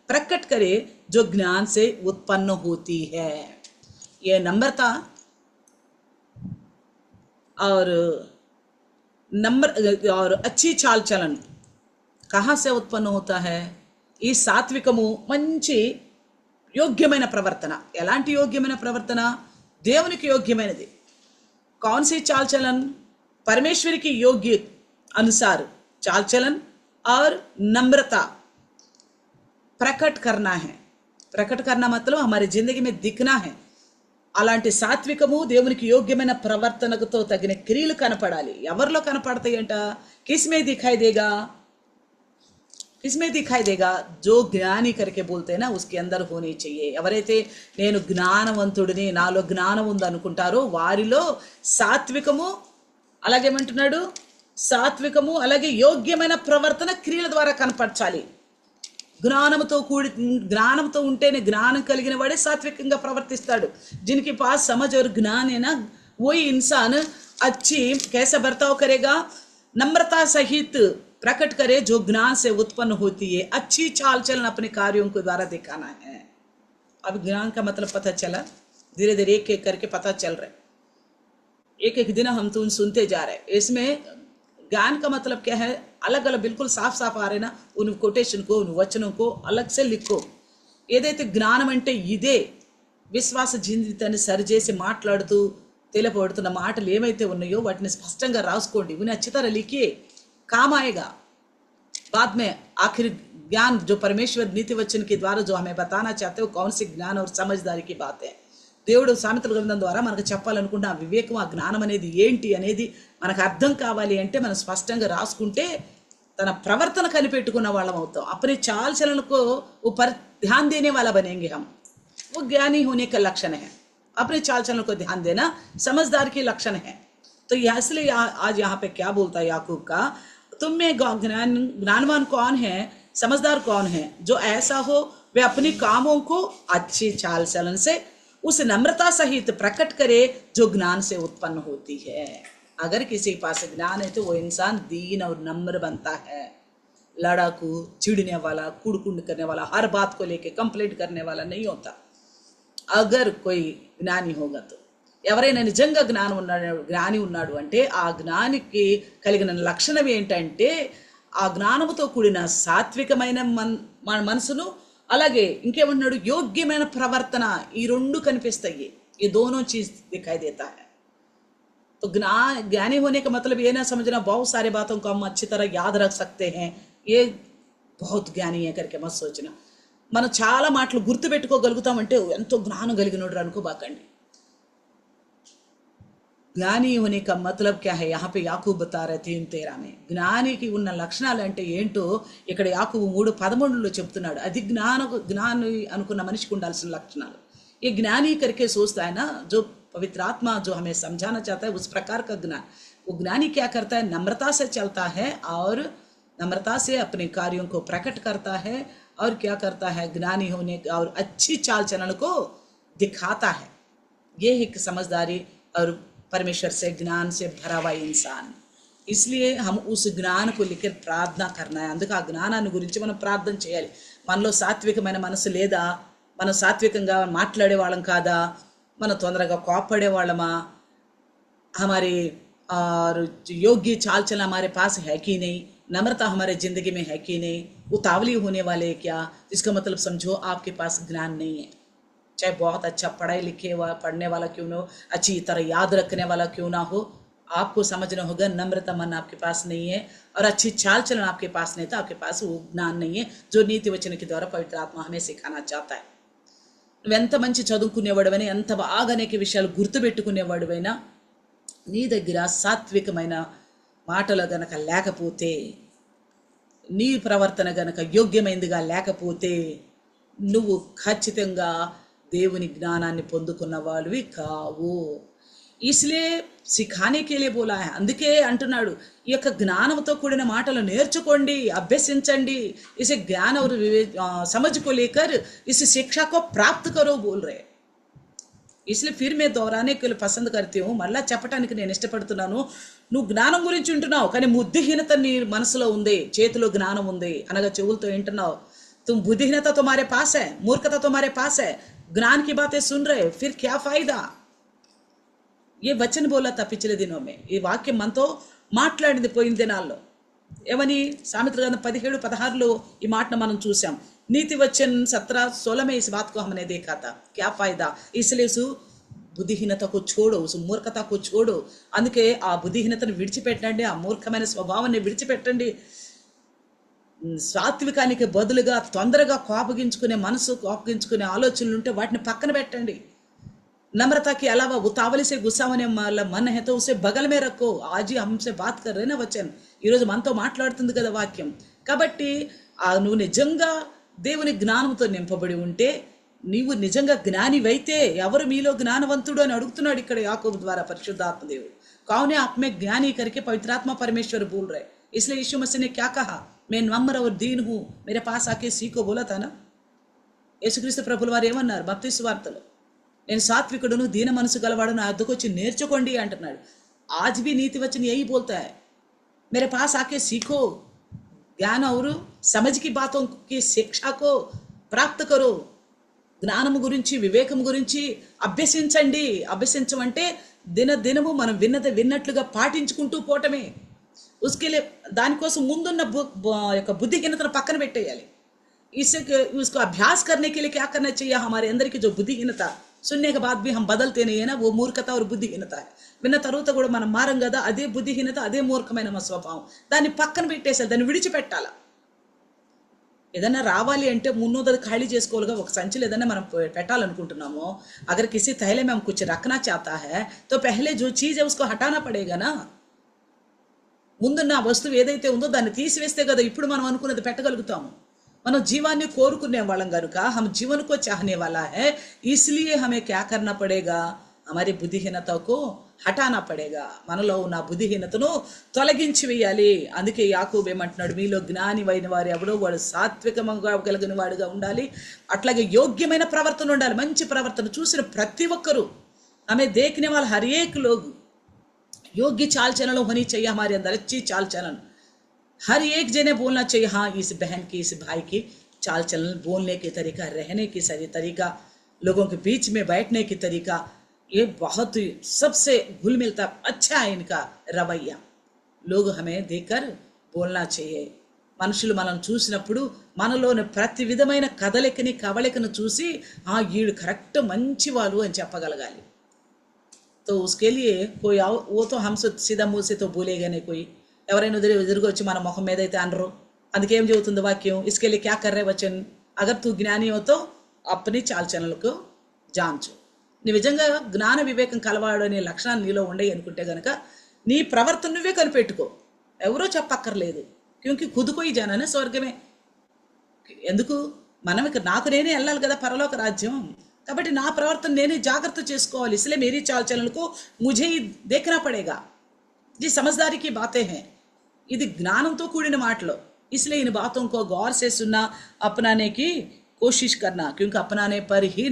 प्रकट करे जो ज्ञान से उत्पन्न होती है. ये नम्रता और अच्छी चाल चलन कहाँ से उत्पन्न होता है ఈ సాత్వికము మంచి యోగ్యమైన ప్రవర్తన ఎలాంటి యోగ్యమైన ప్రవర్తన దేవునికి యోగ్యమైనది कौन सी चाल चलन परमेश्वर की योग्य अनुसार चाल चलन और नम्रता प्रकट करना मतलब हमारी जिंदगी में दिखना है అలాంటి సాత్వికము దేవునికి యోగ్యమైన ప్రవర్తనతో తగిన క్రియలు కనపడాలి ఎవరిలో కనపడతాయంట किसमें दिखाई देगा जो ज्ञानी करके बोलते हैं ना उसके अंदर होनी चाहिए ఎవరైతే నేను జ్ఞానవంతుడిని నాలో జ్ఞానం ఉంది అనుకుంటారో వారిలో సాత్వికము అలాగేమంటున్నాడు సాత్వికము అలాగే యోగ్యమైన ప్రవర్తన క్రియల ద్వారా కనపరచాలి జ్ఞానంతో ఉంటేనే జ్ఞానం కలిగిన వాడే సాత్వికంగా ప్రవర్తిస్తాడు जिनके पास समझ और ज्ञान है ना वही इंसान अच्छी कैसा बर्ताव करेगा नम्रता सहित प्रकट करे जो ज्ञान से उत्पन्न होती है अच्छी चाल चलन अपने कार्यों के द्वारा दिखाना है अब ज्ञान का मतलब पता चला धीरे धीरे एक एक करके पता चल रहा है एक एक दिन हम तो सुनते जा रहे हैं इसमें ज्ञान का मतलब क्या है अलग अलग बिल्कुल साफ साफ आ रहे ना उन कोटेशन को उन वचनों को अलग से लिखो ఏదైతే జ్ఞానం అంటే ఇదే విశ్వాస జీవితాన్ని సరిచేసి మాట్లాడుతూ తెలియపడుతున్న మాటలు ఏమైతే ఉన్నాయో వాటిని స్పష్టంగా రాసుకోండి उन्हें अच्छी तरह लिखिए काम आएगा बाद में आखिर ज्ञान जो परमेश्वर नीति वचन के द्वारा जो हमें बताना चाहते हो कौन सी ज्ञान और समझदारी की बात है దేవుడు సామెతల గ్రంథం ద్వారా మనకు చెప్పాలనుకుంటే ఆ వివేకం ఆ జ్ఞానం అనేది ఏంటి అనేది మనకు అర్థం కావాలి అంటే మనం స్పష్టంగా రాసుకుంటే తన ప్రవర్తన కనిపెట్టుకున్న వాళ్ళం అవుతాం अपने चाल चलन को ऊपर ध्यान देने वाला बनेंगे हम वो ज्ञानी होने का लक्षण है अपने चाल चलन को ध्यान देना समझदार की लक्षण है तो इसलिए आज यहाँ पे क्या बोलता है याकूब का तुम में ज्ञानवान कौन है समझदार कौन है जो ऐसा हो वे अपने कामों को अच्छी चाल चलन से उस नम्रता सहित प्रकट करे जो ज्ञान से उत्पन्न होती है अगर किसी के पास ज्ञान है तो वो इंसान दीन और नम्र बनता है लड़ाकू चिढ़ने वाला कुड़कुंड करने वाला हर बात को लेके कंप्लेंट करने वाला नहीं होता अगर कोई ज्ञानी होगा तो ఎవరైనా నిజంగా జ్ఞాని ఉన్నాడు అంటే ఆ జ్ఞానికి కలిగిన లక్షణం ఏంటంటే ఆ జ్ఞానముతో కూడిన సాత్వికమైన మనసును అలాగే ఇంకేమంటున్నాడు యోగ్యమైన ప్రవర్తన ఈ రెండు కనిపిస్తాయి ये दोनों चीज दिखाई देता है तो ज्ञानी होने का मतलब ये ना समझना बहुत सारी बातों को हम अच्छी तरह याद रख सकते हैं ये बहुत ज्ञानी है करके मत सोचना మనం చాలా మాటలు గుర్తుపెట్టుకోగలుగుతామంటే ఎంతో జ్ఞానం కలిగినోడు అనుకోబాకండి ज्ञानी होने का मतलब क्या है यहाँ पे याकूब बता रहे थे 3:13 में ज्ञानी की ఉన్న లక్షణాలు అంటే ఏంటో ఇక్కడ యాకోబు 3:13లో చెప్తున్నాడు అది జ్ఞాని అనుకున్న మనిషికి ఉండాల్సిన లక్షణాలు ये ज्ञानी करके सोचता है ना जो पवित्र आत्मा जो हमें समझाना चाहता है उस प्रकार का ज्ञान वो ज्ञानी क्या करता है नम्रता से चलता है और नम्रता से अपने कार्यों को प्रकट करता है और क्या करता है ज्ञानी होने और अच्छी चाल चलन को दिखाता है ये एक समझदारी और परमेश्वर से ज्ञान से भरा हुआ इंसान इसलिए हम उस ज्ञान को लेकर प्रार्थना करना है అందుకే ఆ జ్ఞానాన్ని గురించి మనం ప్రార్థన చేయాలి మనలో సాత్వికమైన మనసు లేదా మనం సాత్వికంగా మాట్లాడే వాళ్ళం కాదా మనం తొందరగా కోపపడే వాళ్ళమా हमारे और योग्य चाल चलन हमारे पास है कि नहीं नम्रता हमारे जिंदगी में है कि नहीं उतावली होने वाले क्या इसका मतलब समझो आपके पास ज्ञान नहीं है चाहे बहुत अच्छा पढ़ने वाला क्यों ना हो अच्छी तरह याद रखने वाला क्यों ना हो आपको समझना होगा नम्रता मन आपके पास नहीं है और अच्छी चाल चलन आपके पास नहीं तो आपके पास वो ज्ञान नहीं है जो नीति वचन के द्वारा पवित्र आत्मा हमें सिखाना चाहता है నువ్వెంత మంచి చదువుకునేవాడువైనా ఎంత బాగా అనేక విషయాలు గుర్తుపెట్టుకునేవాడువైనా నీ దగ్గర సాత్వికమైన మాటలు గనక లేకపోతే నీ ప్రవర్తన గనక యోగ్యమైనదిగా లేకపోతే నువ్వు ఖచ్చితంగా దేవుని జ్ఞానాన్ని పొందుకున్న వాళ్ళవి కావు इसलिए सिखाने के लिए बोला है అందుకే అంటున్నాడు ఈ యొక్క జ్ఞానంతో కూడిన మాటలు నేర్చుకోండి అభ్యసించండి इसे ज्ञान और समझ को लेकर इस शिक्षा को प्राप्त करो बोल रहे इसलिए फिर मैं दोहराने के लिए पसंद करती हूँ మళ్ళా చెప్పడానికి నేను ఇష్టపడుతున్నాను నువ్వు జ్ఞానం గురించి వింటున్నావు కానీ బుద్ధిహీనత నీ మనసులో ఉంది చేతిలో జ్ఞానం ఉంది అనగా చెవులతో వింటున్నావు तुम बुद्धिहीनता तुम्हारे पास है मूर्खता तुम्हारे पास है ज्ञान की बातें सुन रहे फिर क्या फायदा ये वचन बोला था पिछले दिनों में ये वाक्य मन तो మాట్లాడింది పోయిన దినాల్లో ఏమని సామెతల గ్రంథం 17:16 ఈ మాటను మనం చూసాం. नीति वचन 17-16 में इस बात को हमने देखा था. क्या फायदा, इसलिए उस బుద్ధిహీనతకు छोड़ो, उस మూర్ఖతకు छोड़ो. అందుకే ఆ బుద్ధిహీనతను విడిచిపెట్టండి, ఆ మూర్ఖమైన స్వభావాన్ని విడిచిపెట్టండి. సాత్వికానికి బదులుగా తొందరగా కోపగించుకునే మనసు, కోపగించుకునే ఆలోచనలు ఉంటే వాటిని పక్కన పెట్టండి. नम्रता के अलावा उतावली से गुस्सा होने वाला मन है तो उसे बगल में रखो. आज ही हमसे बात कर रहे ना वचन, ఈరోజు మనతో మాట్లాడుతుంది కదా వాక్యం. కాబట్టి నువ్వు నిజంగా దేవుని జ్ఞానంతో నింపబడి ఉంటే, నీవు నిజంగా జ్ఞానివైతే, ఎవరు మీలో జ్ఞానవంతుడు అని అడుగుతున్నాడు ఇక్కడ యాకోబు ద్వారా పరిశుద్ధాత్మ దేవుడు. కావునే आप में ज्ञानी करके पवित्र आत्मा परमेश्वर बोल रहे. इसलिए यीशु मसीह ने क्या कहा, मैं नम्र और दीन हूँ, मेरे पास आके सीखो बोला था ना. యేసుక్రీస్తు ప్రభుల వారు ఏమన్నారు మత్తయి సువార్తలో, నేను సాత్వికుడును దీన మనసు గలవాడు, నా వద్దకు వచ్చి నేర్చుకోండి అంటున్నాడు. आज भी नीति वचन यही बोलता है, मेरे पास आके सीखो, ज्ञान और समझ की बातों की शिक्षा को प्राप्त करो. జ్ఞానము గురించి, వివేకం గురించి అభ్యసించండి. అభ్యసించమంటే దినదినము మనం విన్నది విన్నట్లుగా పాటించుకుంటూ పోవటమే. उसके దానికోసం ముందున్న యొక్క బుద్ధిహీనతను పక్కన పెట్టేయాలి. उसको अभ्यास करने के लिए क्या करना चाहिए, हमारे अंदर की जो बुद्धिहीनता सुनने के बाद भी हम बदलते नहीं है ना, वो मूर्खता और बुद्धिहीनता है. విన్న తర్వాత కూడా మనం మారం కదా, అదే బుద్ధిహీనత, అదే మూర్ఖమైన మా స్వభావం. దాన్ని పక్కన పెట్టేసాలి, దాన్ని విడిచిపెట్టాల. ఏదైనా రావాలి అంటే మున్నోదది ఖాళీ చేసుకోవాలిగా. ఒక సంచిలో ఏదైనా మనం పెట్టాలనుకుంటున్నామో, अगर किसी थैले में हम कुछ रखना चाहता है तो पहले जो चीज है उसको हटाना पड़ेगा ना. ముందున్న వస్తువు ఏదైతే ఉందో దాన్ని తీసివేస్తే కదా ఇప్పుడు మనం అనుకున్నది పెట్టగలుగుతాము. మనం జీవాన్ని కోరుకునే వాళ్ళం కనుక, हम जीवन को चाहने वाला है, इसलिए हमें क्या करना पड़ेगा, हमारी बुद्धिहीनता को हटाना पड़ेगा. మనలో ఉన్న బుద్ధిహీనతను తొలగించి వేయాలి. అందుకే యాకోబు ఏమంటున్నాడు, మీలో జ్ఞానివైన వారు ఎవడో వాడు సాత్వికంగా కలిగిన వాడుగా ఉండాలి, అట్లాగే యోగ్యమైన ప్రవర్తన ఉండాలి. మంచి ప్రవర్తన చూసిన ప్రతి ఒక్కరూ, हमें देखने वाले हर एक लोग योग्य चाल चलन होनी चाहिए. हमारे अंदर अच्छी चाल चलन, हर एक जने बोलना चाहिए, हाँ इस बहन की, इस भाई की चाल चलन, बोलने के तरीका, रहने की सही तरीका, लोगों के बीच में बैठने की तरीका, ये बहुत सबसे घुल मिलता अच्छा है इनका रवैया. लोग हमें देखकर बोलना चाहिए. మనుషులు మనం చూసినప్పుడు మనలోని ప్రతి విధమైన కదలికని, కవళికను చూసి వీడు కరెక్ట్ మంచి వాళ్ళు అని చెప్పగలగాలి. तो उसके लिए कोई वो तो हमसे सीधा मुँह से तो बोलेगा नहीं कोई. ఎవరైనా ఎదురుగా వచ్చి మన ముఖం మీద అయితే అనరు. అందుకేం చెబుతుంది వాక్యం, इसके लिए क्या कर रहे वचन, अगर तू ज्ञानी हो तो अपनी चाल चलन को जांचो. నీ నిజంగా జ్ఞాన వివేకం కలవాడు అనే లక్షణాలు నీలో ఉండయి అనుకుంటే గనక నీ ప్రవర్తన నువ్వే కనిపెట్టుకో, ఎవరో చెప్పక్కర్లేదు. క్యూంకి ఖుదుకోయి జానా స్వర్గమే. ఎందుకు మనం ఇక్కడ నాకు నేనే వెళ్ళాలి కదా పరలోక రాజ్యం. కాబట్టి నా ప్రవర్తన నేనే జాగ్రత్త చేసుకోవాలి. इसलिए मेरी चाल चलन को मुझे ही देखना पड़ेगा. जी समझदारी की बातें हैं, ఇది జ్ఞానంతో కూడిన మాటలు. इसलिए इन बातों को गौर से सुनना, अपनाने की कोशिश करना, क्योंकि अपनाने पर ही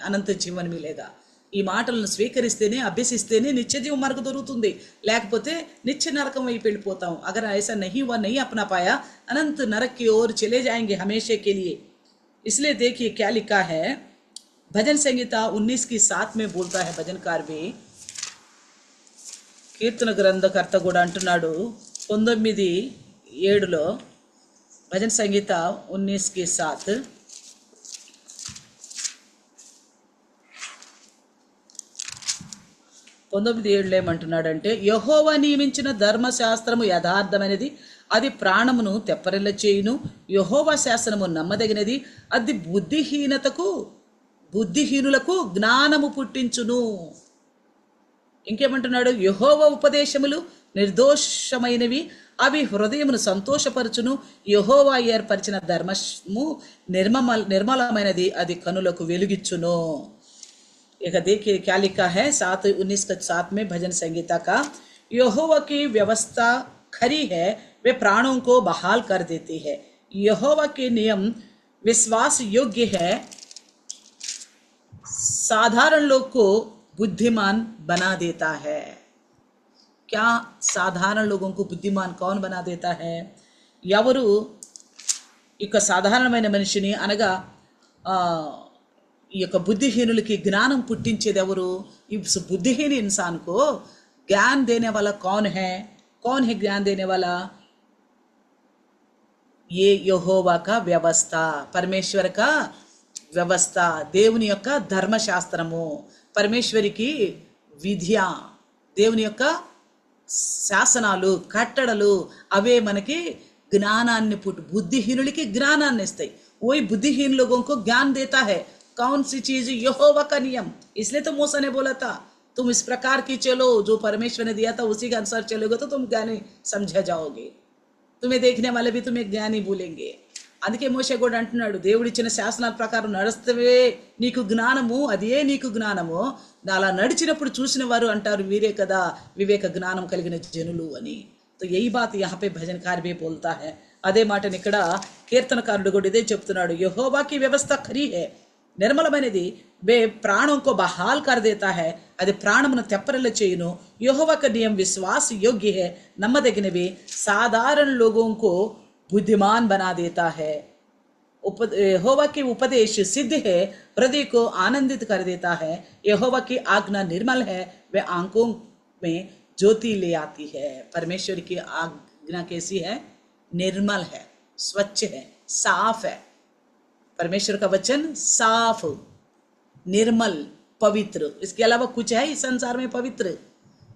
अनंत जीवन मिलेगा. ఈ మాటలను స్వీకరిస్తేనే, అభ్యసిస్తేనే నిత్య జీవం మనకు దొరుకుతుంది. లేకపోతే నిత్య నరకం వైపు వెళ్ళిపోతాం. अगर ऐसा नहीं हुआ, नहीं अपना पाया, अनंत नरक की ओर चले जाएंगे हमेशा के लिए. इसलिए देखिए क्या लिखा है, भजन संहिता 19:7 में बोलता है भजनकार भी. కీర్తన గ్రంథకర్త కూడా అంటున్నాడు 19:7 భజన సంగీత 19:7 19:7 ఏమంటున్నాడంటే, యెహోవా నియమించిన ధర్మశాస్త్రము యథార్థమైనది, అది ప్రాణమును తెప్పరిల్ల చేయును. యెహోవా శాసనము నమ్మదగినది, అది బుద్ధిహీనులకు జ్ఞానము పుట్టించును. ఇంకేమంటున్నాడు, యెహోవా ఉపదేశములు నిర్దోషమైనవి, అవి హృదయమును సంతోషపరచును. యెహోవా ఏర్పరిచిన ధర్మము నిర్మలమైనది, అది కనులకు వెలుగిచ్చును. एक देखिए क्या लिखा है 7:19 में भजन संगीता का, यहोवा की व्यवस्था खरी है, वे प्राणों को बहाल कर देती है. यहोवा के नियम विश्वास योग्य है, साधारण लोग को बुद्धिमान बना देता है. क्या साधारण लोगों को बुद्धिमान कौन बना देता है? ఎవరు ఇక సాధారణమైన మనిషిని అనగా ఈ యొక్క బుద్ధిహీనులకి జ్ఞానం పుట్టించేది ఎవరు? इस बुद्धिहीन इंसान को ज्ञान देने वाला कौन है? ज्ञान देने वाला? ఏ యెహోవా కా వ్యవస్థ, పరమేశ్వర కా వ్యవస్థ, దేవుని యొక్క ధర్మశాస్త్రము, పరమేశ్వరికి విద్య, దేవుని యొక్క శాసనాలు కట్టడలు, అవే మనకి ज्ञानाన్ని पुट बुद्धिहीनुलకి ज्ञानाన్ని ఇస్తాయి. वही बुद्धिहीन लोगों को ज्ञान देता है कौन सी चीज, यहोवा का नियम. इसलिए तो मूसा ने बोला था तुम इस प्रकार की चलो, जो परमेश्वर ने दिया था उसी के अनुसार चलोगे तो तुम ज्ञानी समझे जाओगे. तुम्हें देखने वाले भी तुम्हें ज्ञानी बोलेंगे. అందుకే మోషే కూడా అంటున్నాడు, దేవుడిచ్చిన శాసనాల ప్రకారం నడుస్తవే నీకు జ్ఞానము, అదే నీకు జ్ఞానము. అలా నడిచినప్పుడు చూసిన వారు అంటారు వీరే కదా వివేక జ్ఞానం కలిగిన జనులు అని. तो यही बात यहाँ पे भजनकार भी बोलता है. అదే మాటని ఇక్కడ కీర్తనకారుడు కూడా ఇదే చెప్తున్నాడు. యెహోవా की व्यवस्था खरी है, నిర్మలమైనది, వే ప్రాణం को बहाल कर देता है, అది ప్రాణమును తెప్పరిల్ల చేయును. యెహోవా का नियम विश्वास योग्य है, నమ్మదగినవి, साधारण लोगों को बुद्धिमान बना देता है. यहोवा की उपदेश सिद्ध है, हृदय को आनंदित कर देता है. यहोवा की आज्ञा निर्मल है, वे आंखों में ज्योति ले आती है. परमेश्वर की आज्ञा कैसी है? निर्मल है, स्वच्छ है, साफ है. परमेश्वर का वचन साफ, निर्मल, पवित्र. इसके अलावा कुछ है इस संसार में पवित्र?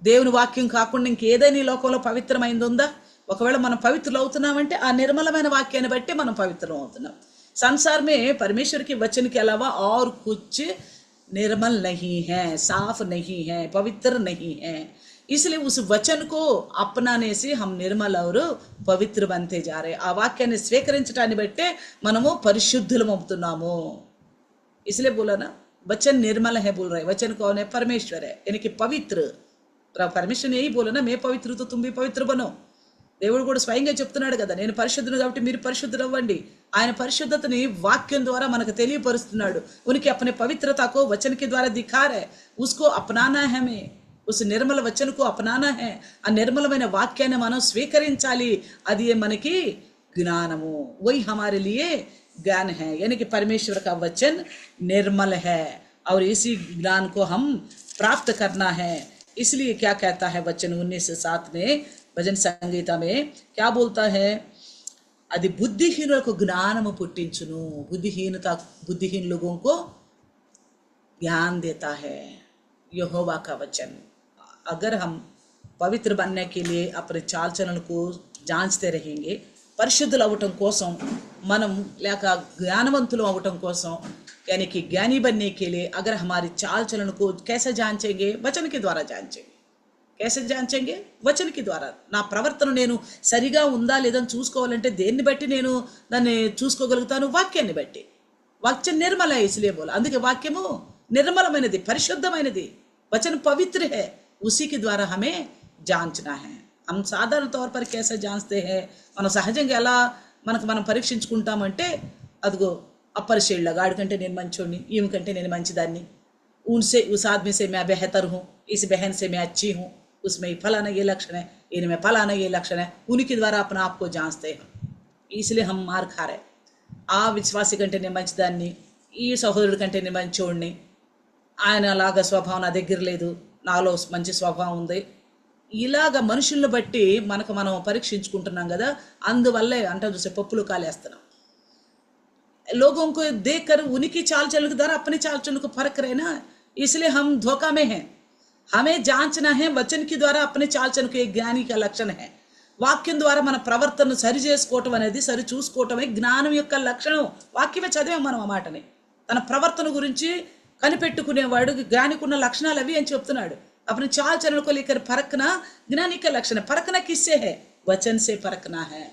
దేవుని వాక్యం కాకుండా ఇంకేదైనా ఈ లోకంలో పవిత్రమైంది ఉందా? ఒకవేళ మనం పవిత్రులు అవుతున్నామంటే ఆ నిర్మలమైన వాక్యాన్ని బట్టి మనం పవిత్రం అవుతున్నాం. संसार में परमेश्वर के वचन के अलावा और कुछ निर्मल नहीं है, साफ नहीं है, पवित्र नहीं है. इसलिए उस वचन को अपनाने से हम निर्मल और पवित्र बनते जा रहे. ఆ వాక్యాన్ని స్వీకరించడాన్ని బట్టే మనము పరిశుద్ధులం అవుతున్నాము. इसलिए बोला ना वचन निर्मल है बोल रहे. वचन कौन है? परमेश्वर है, यानी कि पवित्र. परमेश्वर ने यही बोला ना, मैं पवित्र तो तुम भी पवित्र बनो. దేవుడు కూడా స్వయంగా చెప్తున్నాడు కదా, నేను పరిశుద్ధుడు కాబట్టి మీరు పరిశుద్ధులు అవ్వండి. ఆయన పరిశుద్ధతని వాక్యం ద్వారా మనకు తెలియపరుస్తున్నాడు. उनके अपने पवित्रता को वचन के द्वारा दिखा रहे, उसको अपनाना है. हमें उस निर्मल वचन को अपनाना है. ఆ నిర్మలమైన వాక్యాన్ని మనం స్వీకరించాలి. అది మనకి జ్ఞానము, वही हमारे लिए ज्ञान है. यानी कि परमेश्वर का वचन निर्मल है और इसी ज्ञान को हम प्राप्त करना है. इसलिए क्या कहता है वचन 19:7 में भजन संगीता में क्या बोलता है? అది బుద్ధిహీనులకు జ్ఞానము పుట్టించును. बुद्धिहीन लोगों को ज्ञान देता है यहोवा का वचन. अगर हम पवित्र बनने के लिए अपने चाल चलन को जांचते रहेंगे, పరిశుద్ధులు అవటం కోసం మనం లేక జ్ఞానవంతులు అవటం కోసం, यानी कि ज्ञानी बनने के लिए अगर हमारी चाल चलन को कैसे जांचेंगे? वचन के द्वारा जांचेंगे. कैसे जांचेंगे? वचन के द्वारा. నా ప్రవర్తన నేను సరిగా ఉందా లేదని చూసుకోవాలంటే దేన్ని బట్టి నేను దాన్ని చూసుకోగలుగుతాను? వాక్యాన్ని బట్టి. వాక్యం నిర్మల है इसलिए बोला. అందుకే వాక్యము నిర్మలమైనది, పరిశుద్ధమైనది. वचन पवित्र है, उसी के द्वारा हमें जांचना है. हम साधारण तौर पर कैसे जांचते हैं? మనం సహజంగా ఎలా మనం పరీక్షించుకుంటామంటే, అదిగో అప్పర్ షేడ్లో గాడి కంటే నేను మంచోడిని, ఈమె కంటే నేను మంచిదాన్ని, उनसे उस आदमी से मैं बेहतर हूँ, इस बहन से मैं अच्छी हूँ, उसमें फलाना ये लक्षण है, इनमें फलाना ये लक्षण है. उन्हीं के द्वारा अपना आप को जांचते हैं. इसलिए हम मार खा रहे. ఆ విశ్వాసి కంటే నేను మంచిదాన్ని, ఈ సహోదరుడి కంటే నేను మంచోడిని, ఆయన అలాగా స్వభావం నా దగ్గర లేదు, నాలో మంచి స్వభావం ఉంది. ఇలాగ మనుషులను బట్టి మనం పరీక్షించుకుంటున్నాం కదా. అందువల్లే అంటే చూసే పప్పులు కాలేస్తున్నాం. लोगों को देखकर उनकी चाल चलन के द्वारा अपने चाल चलन को फर्क रहे ना, इसलिए हम धोखा में हैं. हमें जांचना है वचन के द्वारा अपने चाल चलन को. एक ज्ञानी का लक्षण है. వాక్యం ద్వారా మన ప్రవర్తనను సరి చేసుకోవటం అనేది, సరి చూసుకోవటమే జ్ఞానం యొక్క లక్షణం. వాక్యమే చదివాం మనం ఆ మాటని. తన ప్రవర్తన గురించి కనిపెట్టుకునేవాడు జ్ఞానికి ఉన్న లక్షణాలు అవి అని చెప్తున్నాడు. अपने चाल चलन को लेकर परखना ज्ञानी का लक्षण है. परखना किससे है? वचन से परखना है.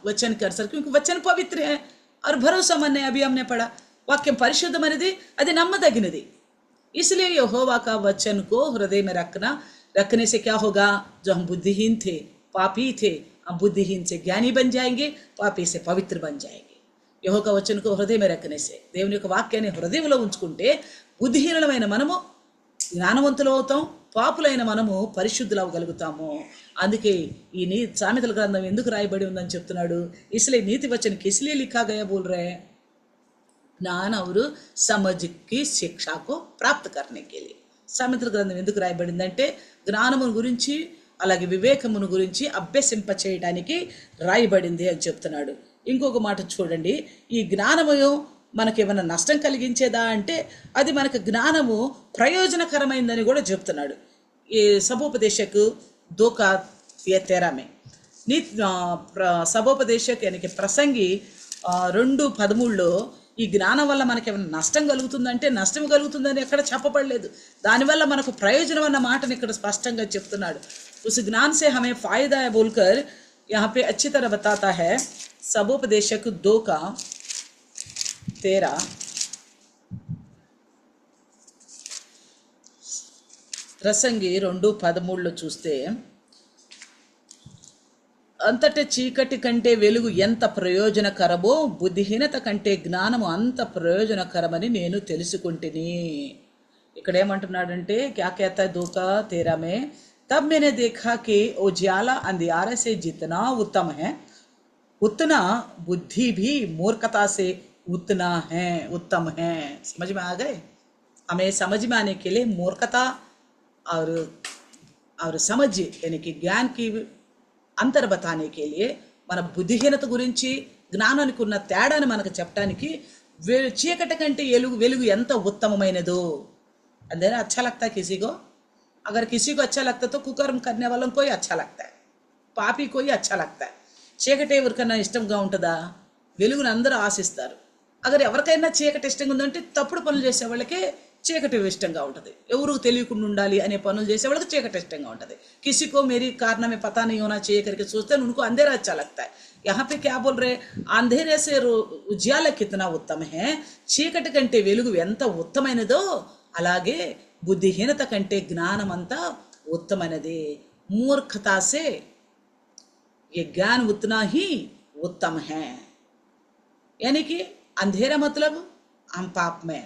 वचन के अनुसार, क्योंकि वचन पवित्र है और भरोसेमंद है. अभी हमने पढ़ा वाक्य परिशुद्धమైనది, అది నమ్మదగినది. इसलिए यहोवा का वचन को हृदय में रखने से क्या होगा? जो हम बुद्धिहीन थे, पापी थे, हम बुद्धिहीन से ज्ञानी बन जाएंगे, पापी से पवित्र बन जाएंगे. यहोवा का वचन को हृदय में रखने से, దేవుని యొక్క వాక్యాన్ని హృదయంలో ఉంచుకుంటే బుద్ధిహీనులమైన మనము జ్ఞానవంతులు అవుతాం, పాపులైన మనము పరిశుద్ధులు అవ్వగలుగుతాము. అందుకే ఈ సామెతల గ్రంథం ఎందుకు రాయబడి ఉందని చెప్తున్నాడు. इसलिए नीति वचन किस लिए लिखा गया बोल रहे हैं? ज्ञान और समझ की शिक्षा को प्राप्त करने के लिए. సామెతల గ్రంథం ఎందుకు రాయబడిందంటే జ్ఞానమును గురించి అలాగే వివేకమును గురించి అభ్యసింప చేయడానికి రాయబడింది అని చెప్తున్నాడు. ఇంకొక మాట చూడండి, ఈ జ్ఞానము మనకేమైనా నష్టం కలిగించేదా అంటే అది మనకు జ్ఞానము ప్రయోజనకరమైందని కూడా చెప్తున్నాడు. ఈ సభోపదేశకు దోకా 13 में నీ సభోపదేశకు యానికి ప్రసంగి 2:13లో ఈ జ్ఞానం వల్ల మనకేమైనా నష్టం కలుగుతుందంటే నష్టం కలుగుతుందని ఎక్కడ చెప్పబడలేదు. దానివల్ల మనకు ప్రయోజనం అన్న మాటని ఇక్కడ స్పష్టంగా చెప్తున్నాడు. उस ज्ञान से हमें फायदा है बोलकर यहाँ पे अच्छी तरह बताता है. सबोपदेशक 2:13 ప్రసంగి 2:13లో చూస్తే, అంతట చీకటి కంటే వెలుగు ఎంత ప్రయోజనకరమో బుద్ధిహీనత కంటే జ్ఞానము అంత ప్రయోజనకరమని నేను తెలుసుకుంటుని. ఇక్కడ ఏమంటున్నాడంటే క్యా कहता है 2:13 में, तब मैंने देखा कि उजाला अंधियारे से जितना उत्तम है उतना बुद्धि भी मूर्खता से उतना है उत्तम है. समझ में आ गए? हमें समझ में आने के लिए मूर्खता और समझ यानी कि ज्ञान की अंतर बताने के लिए మన బుద్ధిహీనత గురించి జ్ఞానానికి ఉన్న తేడాని మనకు చెప్పడానికి చీకటి కంటే వెలుగు ఎంత ఉత్తమమైనదో. अंधेरा अच्छा लगता है किसी को? अगर किसी को अच्छा लगता है तो कुकर्म करने वालों को ही अच्छा लगता है, పాపి को ही अच्छा लगता है. చీకటి ఎవరికైనా ఇష్టంగా ఉంటుందా? వెలుగుని అందరూ ఆశిస్తారు. అగర్ ఎవరికైనా చీకటి ఇష్టంగా ఉందంటే తప్పుడు పనులు చేసే వాళ్ళకే చీకటి ఇష్టంగా ఉంటుంది. ఎవరు తెలియకుండా ఉండాలి అనే పనులు చేసే వాళ్ళకి చీకటి ఇష్టంగా ఉంటుంది. किसी को मेरी कारना में पता नहीं होना चाहिए करके सोचते हैं, उनको अंधेरा अच्छा लगता है. यहाँ पे क्या बोल रहे, अंधेरे से उजाला कितना उत्तम है, చీకటి కంటే వెలుగు ఎంత ఉత్తమైనదో అలాగే బుద్ధిహీనత కంటే జ్ఞానం అంతా ఉత్తమైనది. మూర్ఖతా से ये ज्ञान उतना ही उत्तम है. यानी कि अंधेरा मतलब हम पाप में.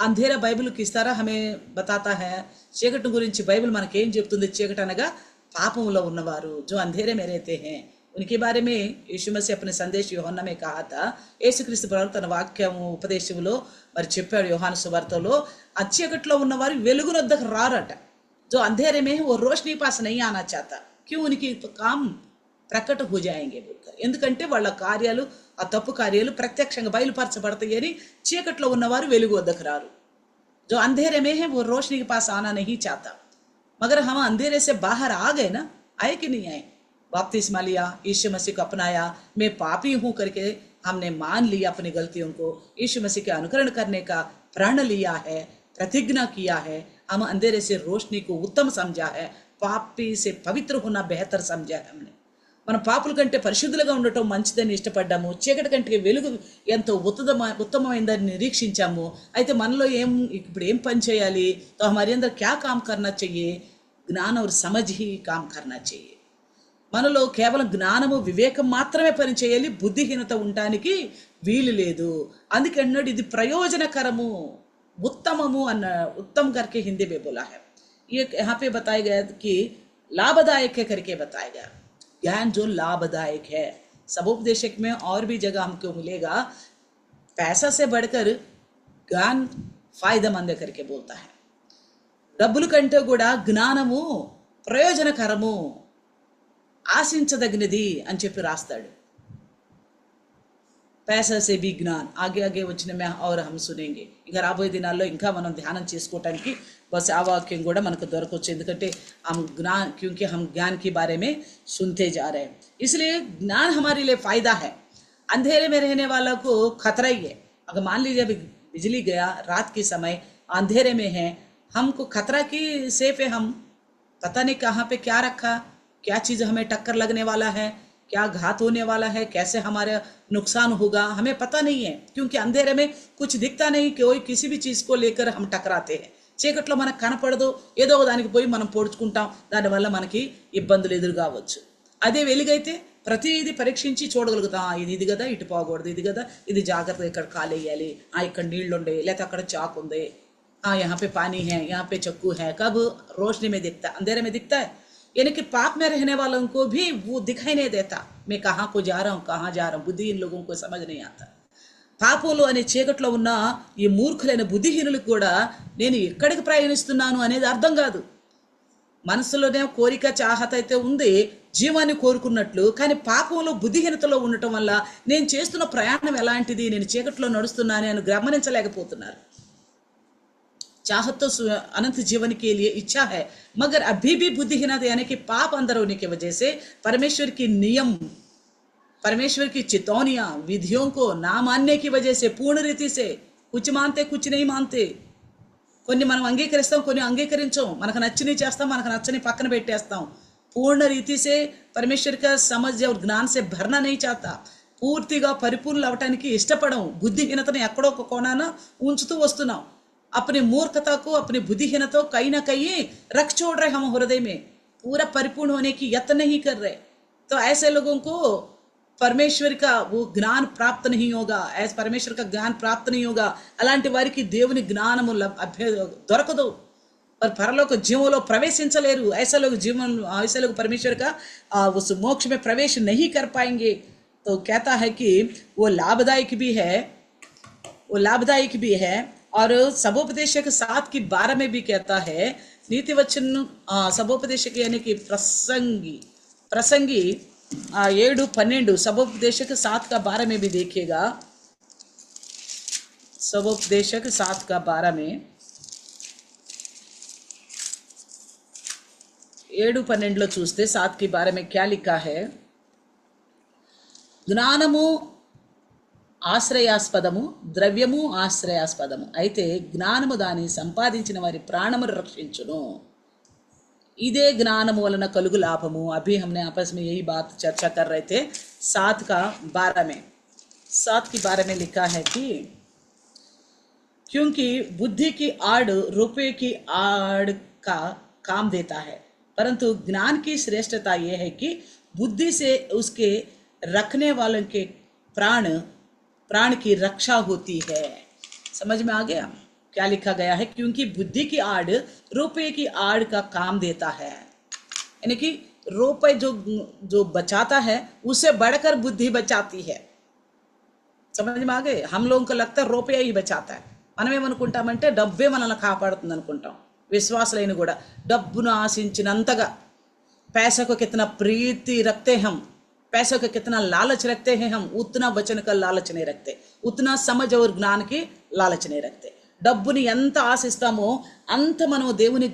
अंधेरा బైబిల్ किस तरह हमें बताता है. చీకటి గురించి బైబిల్ మనకేం చెప్తుంది? చీకటి అనగా పాపంలో ఉన్నవారు, जो अंधेरे में रहते हैं उनके बारे में यीशु मसीह अपने संदेश యోహన్నా में कहा था. యేసుక్రీస్తు ప్రభువు తన వాక్యము ఉపదేశంలో మరి చెప్పాడు యోహాను సువార్తలో, ఆ చీకటిలో ఉన్నవారు వెలుగునొద్దకు రారట. जो अंधेरे में वो रोशनी पास नहीं आना चाहता, क्यों? उनकी काम ప్రకట हो जाएंगे बोलकर. ఎందుకంటే వాళ్ళ కార్యాలు, ఆ తప్పు కార్యాలు ప్రత్యక్షంగా బయలుపరచబడతాయని చీకట్లో ఉన్నవారు వెలుగు వద్దకు రారు. जो अंधेरे में है वो रोशनी के पास आना नहीं चाहता. मगर हम अंधेरे से बाहर आ गए ना, आए कि नहीं आए? बपतिस्मा लिया, यीशु मसीह को अपनाया, मैं पापी हूँ करके हमने मान लिया अपनी गलतियों को, यीशु मसीह के अनुकरण करने का प्रण लिया है, प्रतिज्ञा किया है. हम अंधेरे से रोशनी को उत्तम समझा है, पापी से पवित्र होना बेहतर समझा है. हमने మన పాపుల కంటే పరిశుద్ధులుగా ఉండటం మంచిదని ఇష్టపడ్డాము, చీకటి కంటే వెలుగు ఎంతో ఉత్తమమైందని నిరీక్షించాము. అయితే మనలో ఇప్పుడు ఏం పని చేయాలి? तो हमारे अंदर क्या काम करना चाहिए? ज्ञान और समझ ही काम करना चाहिए. మనలో కేవలం జ్ఞానము వివేకం మాత్రమే పని చేయాలి, బుద్ధిహీనత ఉండడానికి వీలు లేదు. అందుకే అన్నాడు ఇది ప్రయోజనకరము, उत्तममु अन्न उत्तम करके हिंदी में बोला है. ये यहाँ पे बताया गया कि लाभदायक है करके बताया गया. ज्ञान जो लाभदायक है, सबोपदेशक में और भी जगह हमको मिलेगा. पैसा से बढ़कर ज्ञान फायदेमंद करके बोलता है. డబ్బుల కంటే కూడా జ్ఞానము ప్రయోజనకరము, ఆశించదగినది అని చెప్పి రాస్తాడు. पैसा से भी ज्ञान आगे आगे వచ్చిన में और हम सुनेंगे. ఇంకా రాబోయే దినాల్లో ఇంకా మనం ధ్యానం చేసుకోవడానికి बस ఆ వాక్యం కూడా మనకు దొరకవచ్చు. ఎందుకంటే हम ज्ञान, क्योंकि हम ज्ञान के बारे में सुनते जा रहे हैं, इसलिए ज्ञान हमारे लिए फायदा है. अंधेरे में रहने वालों को खतरा ही है. अगर मान लीजिए अभी बिजली गया, रात के समय अंधेरे में है, हमको खतरा की से पे हम पता नहीं कहाँ पे क्या रखा, क्या चीज़ हमें टक्कर लगने वाला है, क्या घात होने वाला है, कैसे हमारे नुकसान होगा, हमें पता नहीं है. क्योंकि अंधेरे में कुछ दिखता नहीं कि कोई किसी भी चीज़ को लेकर हम टकराते हैं. చీకట్లో మనకు కనపడదు, ఏదో దానికి పోయి మనం పొడుచుకుంటాం, దానివల్ల మనకి ఇబ్బందులు ఎదురుగావచ్చు. అదే వెలుగైతే ప్రతిదీ పరీక్షించి చూడగలుగుతాం. ఇది కదా, ఇటు పోకూడదు, ఇది కదా, ఇది జాగ్రత్తగా ఇక్కడ కాలేయాలి, ఇక్కడ నీళ్ళు ఉండే, లేకపోతే అక్కడ చాకు ఉంది, यहाँ पे पानी है, यहाँ पे चक्कू है. कब रोशनी में दिखता है, अंधेरे में दिखता है. यानी कि पाप में रहने वालों को भी वो दिखाई नहीं देता, मैं कहाँ को जा रहा हूँ, कहाँ जा रहा हूँ. बुद्धि इन लोगों को समझ नहीं आता. పాపంలో అనే చీకట్లో ఉన్న ఈ మూర్ఖులైన బుద్ధిహీనులకు కూడా నేను ఎక్కడికి ప్రయాణిస్తున్నాను అనేది అర్థం కాదు. మనసులోనే కోరిక చాహత అయితే ఉంది, జీవాన్ని కోరుకున్నట్లు, కానీ పాపంలో బుద్ధిహీనతలో ఉండటం వల్ల నేను చేస్తున్న ప్రయాణం ఎలాంటిది, నేను చీకట్లో నడుస్తున్నాను అని గమనించలేకపోతున్నారు. चाहत तो अनंत जीवन के लिए इच्छा है, मगर अभी भी बुद्धिहीनता यानी कि पाप अंदर होने की वजह से परमेश्वर की नियम, परमेश्वर की चेतावनियां, विधियों को ना मानने की वजह से पूर्ण रीति से कुछ मानते कुछ नहीं मानते, కొన్ని మనం అంగీకరిస్తాం, కొన్ని అంగీకరించం, మనకు నచ్చిని చేస్తాం, మనకు నచ్చని పక్కన పెట్టేస్తాం. పూర్ణ రీతి से परमेश्वर का समझ और ज्ञान से भरना नहीं चाहता, పూర్తిగా పరిపూర్ణులు అవటానికి ఇష్టపడం. బుద్ధిహీనతను ఎక్కడో ఒక కోణాన ఉంచుతూ వస్తున్నాం. अपनी मूर्खता को, अपनी बुद्धिहीनता को कहीं ना कहीं रख छोड़ रहे हम हृदय में, पूरा परिपूर्ण होने की यत्न नहीं कर रहे. तो ऐसे लोगों को परमेश्वर का वो ज्ञान प्राप्त नहीं होगा, ऐसे परमेश्वर का ज्ञान प्राप्त नहीं होगा. అలాంటి వారికి దేవుని జ్ఞానము దొరకదు, और परलोक जीवों प्रवेशिंचलेरू. ऐसा लोग परमेश्वर का उस मोक्ष में प्रवेश नहीं कर पाएंगे. तो कहता है कि वो लाभदायक भी है. और सबोपदेशक 7 की 12 में भी कहता है, नीति वचन सबोपदेशक यानी कि प्रसंगी 7:12, सबोपदेशक 7 का 12 में भी देखिएगा. सबोपदेशक 7 का 12 में 7:12 చూస్తే 7 की 12 में क्या लिखा है, జ్ఞానము ఆశ్రయాస్పదము, ద్రవ్యము ఆశ్రయాస్పదము, అయితే జ్ఞానము దాని సంపాదించిన వారి ప్రాణమును రక్షించును. ఇదే జ్ఞానము వలన కలుగు లాభము. अभी हमने आपस में यही बात चर्चा कर रहे थे. 7 का 12 में 7 की 12 में लिखा है कि क्योंकि बुद्धि की आड़ रुपये की आड़ का काम देता है, परंतु ज्ञान की श्रेष्ठता यह है कि बुद्धि से उसके रखने वालों के प्राण की रक्षा होती है. समझ में आ गया क्या लिखा गया है? क्योंकि बुद्धि की आड़ रुपये की आड़ का काम देता है, यानी कि रुपये जो बचाता है उससे बढ़कर बुद्धि बचाती है. समझ में आ गए? हम लोगों को लगता है रुपया ही बचाता है, మనం ఏమనుకుంటామంటే డబ్బే మనల్ని కాపాడుతుంది అనుకుంటాం. విశ్వాసులైన కూడా డబ్బును ఆశించినంతగా, पैसा को कितना प्रीति रखते हम, पैसों का कितना लालच रखते हैं हम, उतना वचन का लालच नहीं रखते, उतना समझ और ज्ञान की लालच नहीं रखते. డబ్బుని ఎంత ఆశిస్తామో అంత మనం దేవుని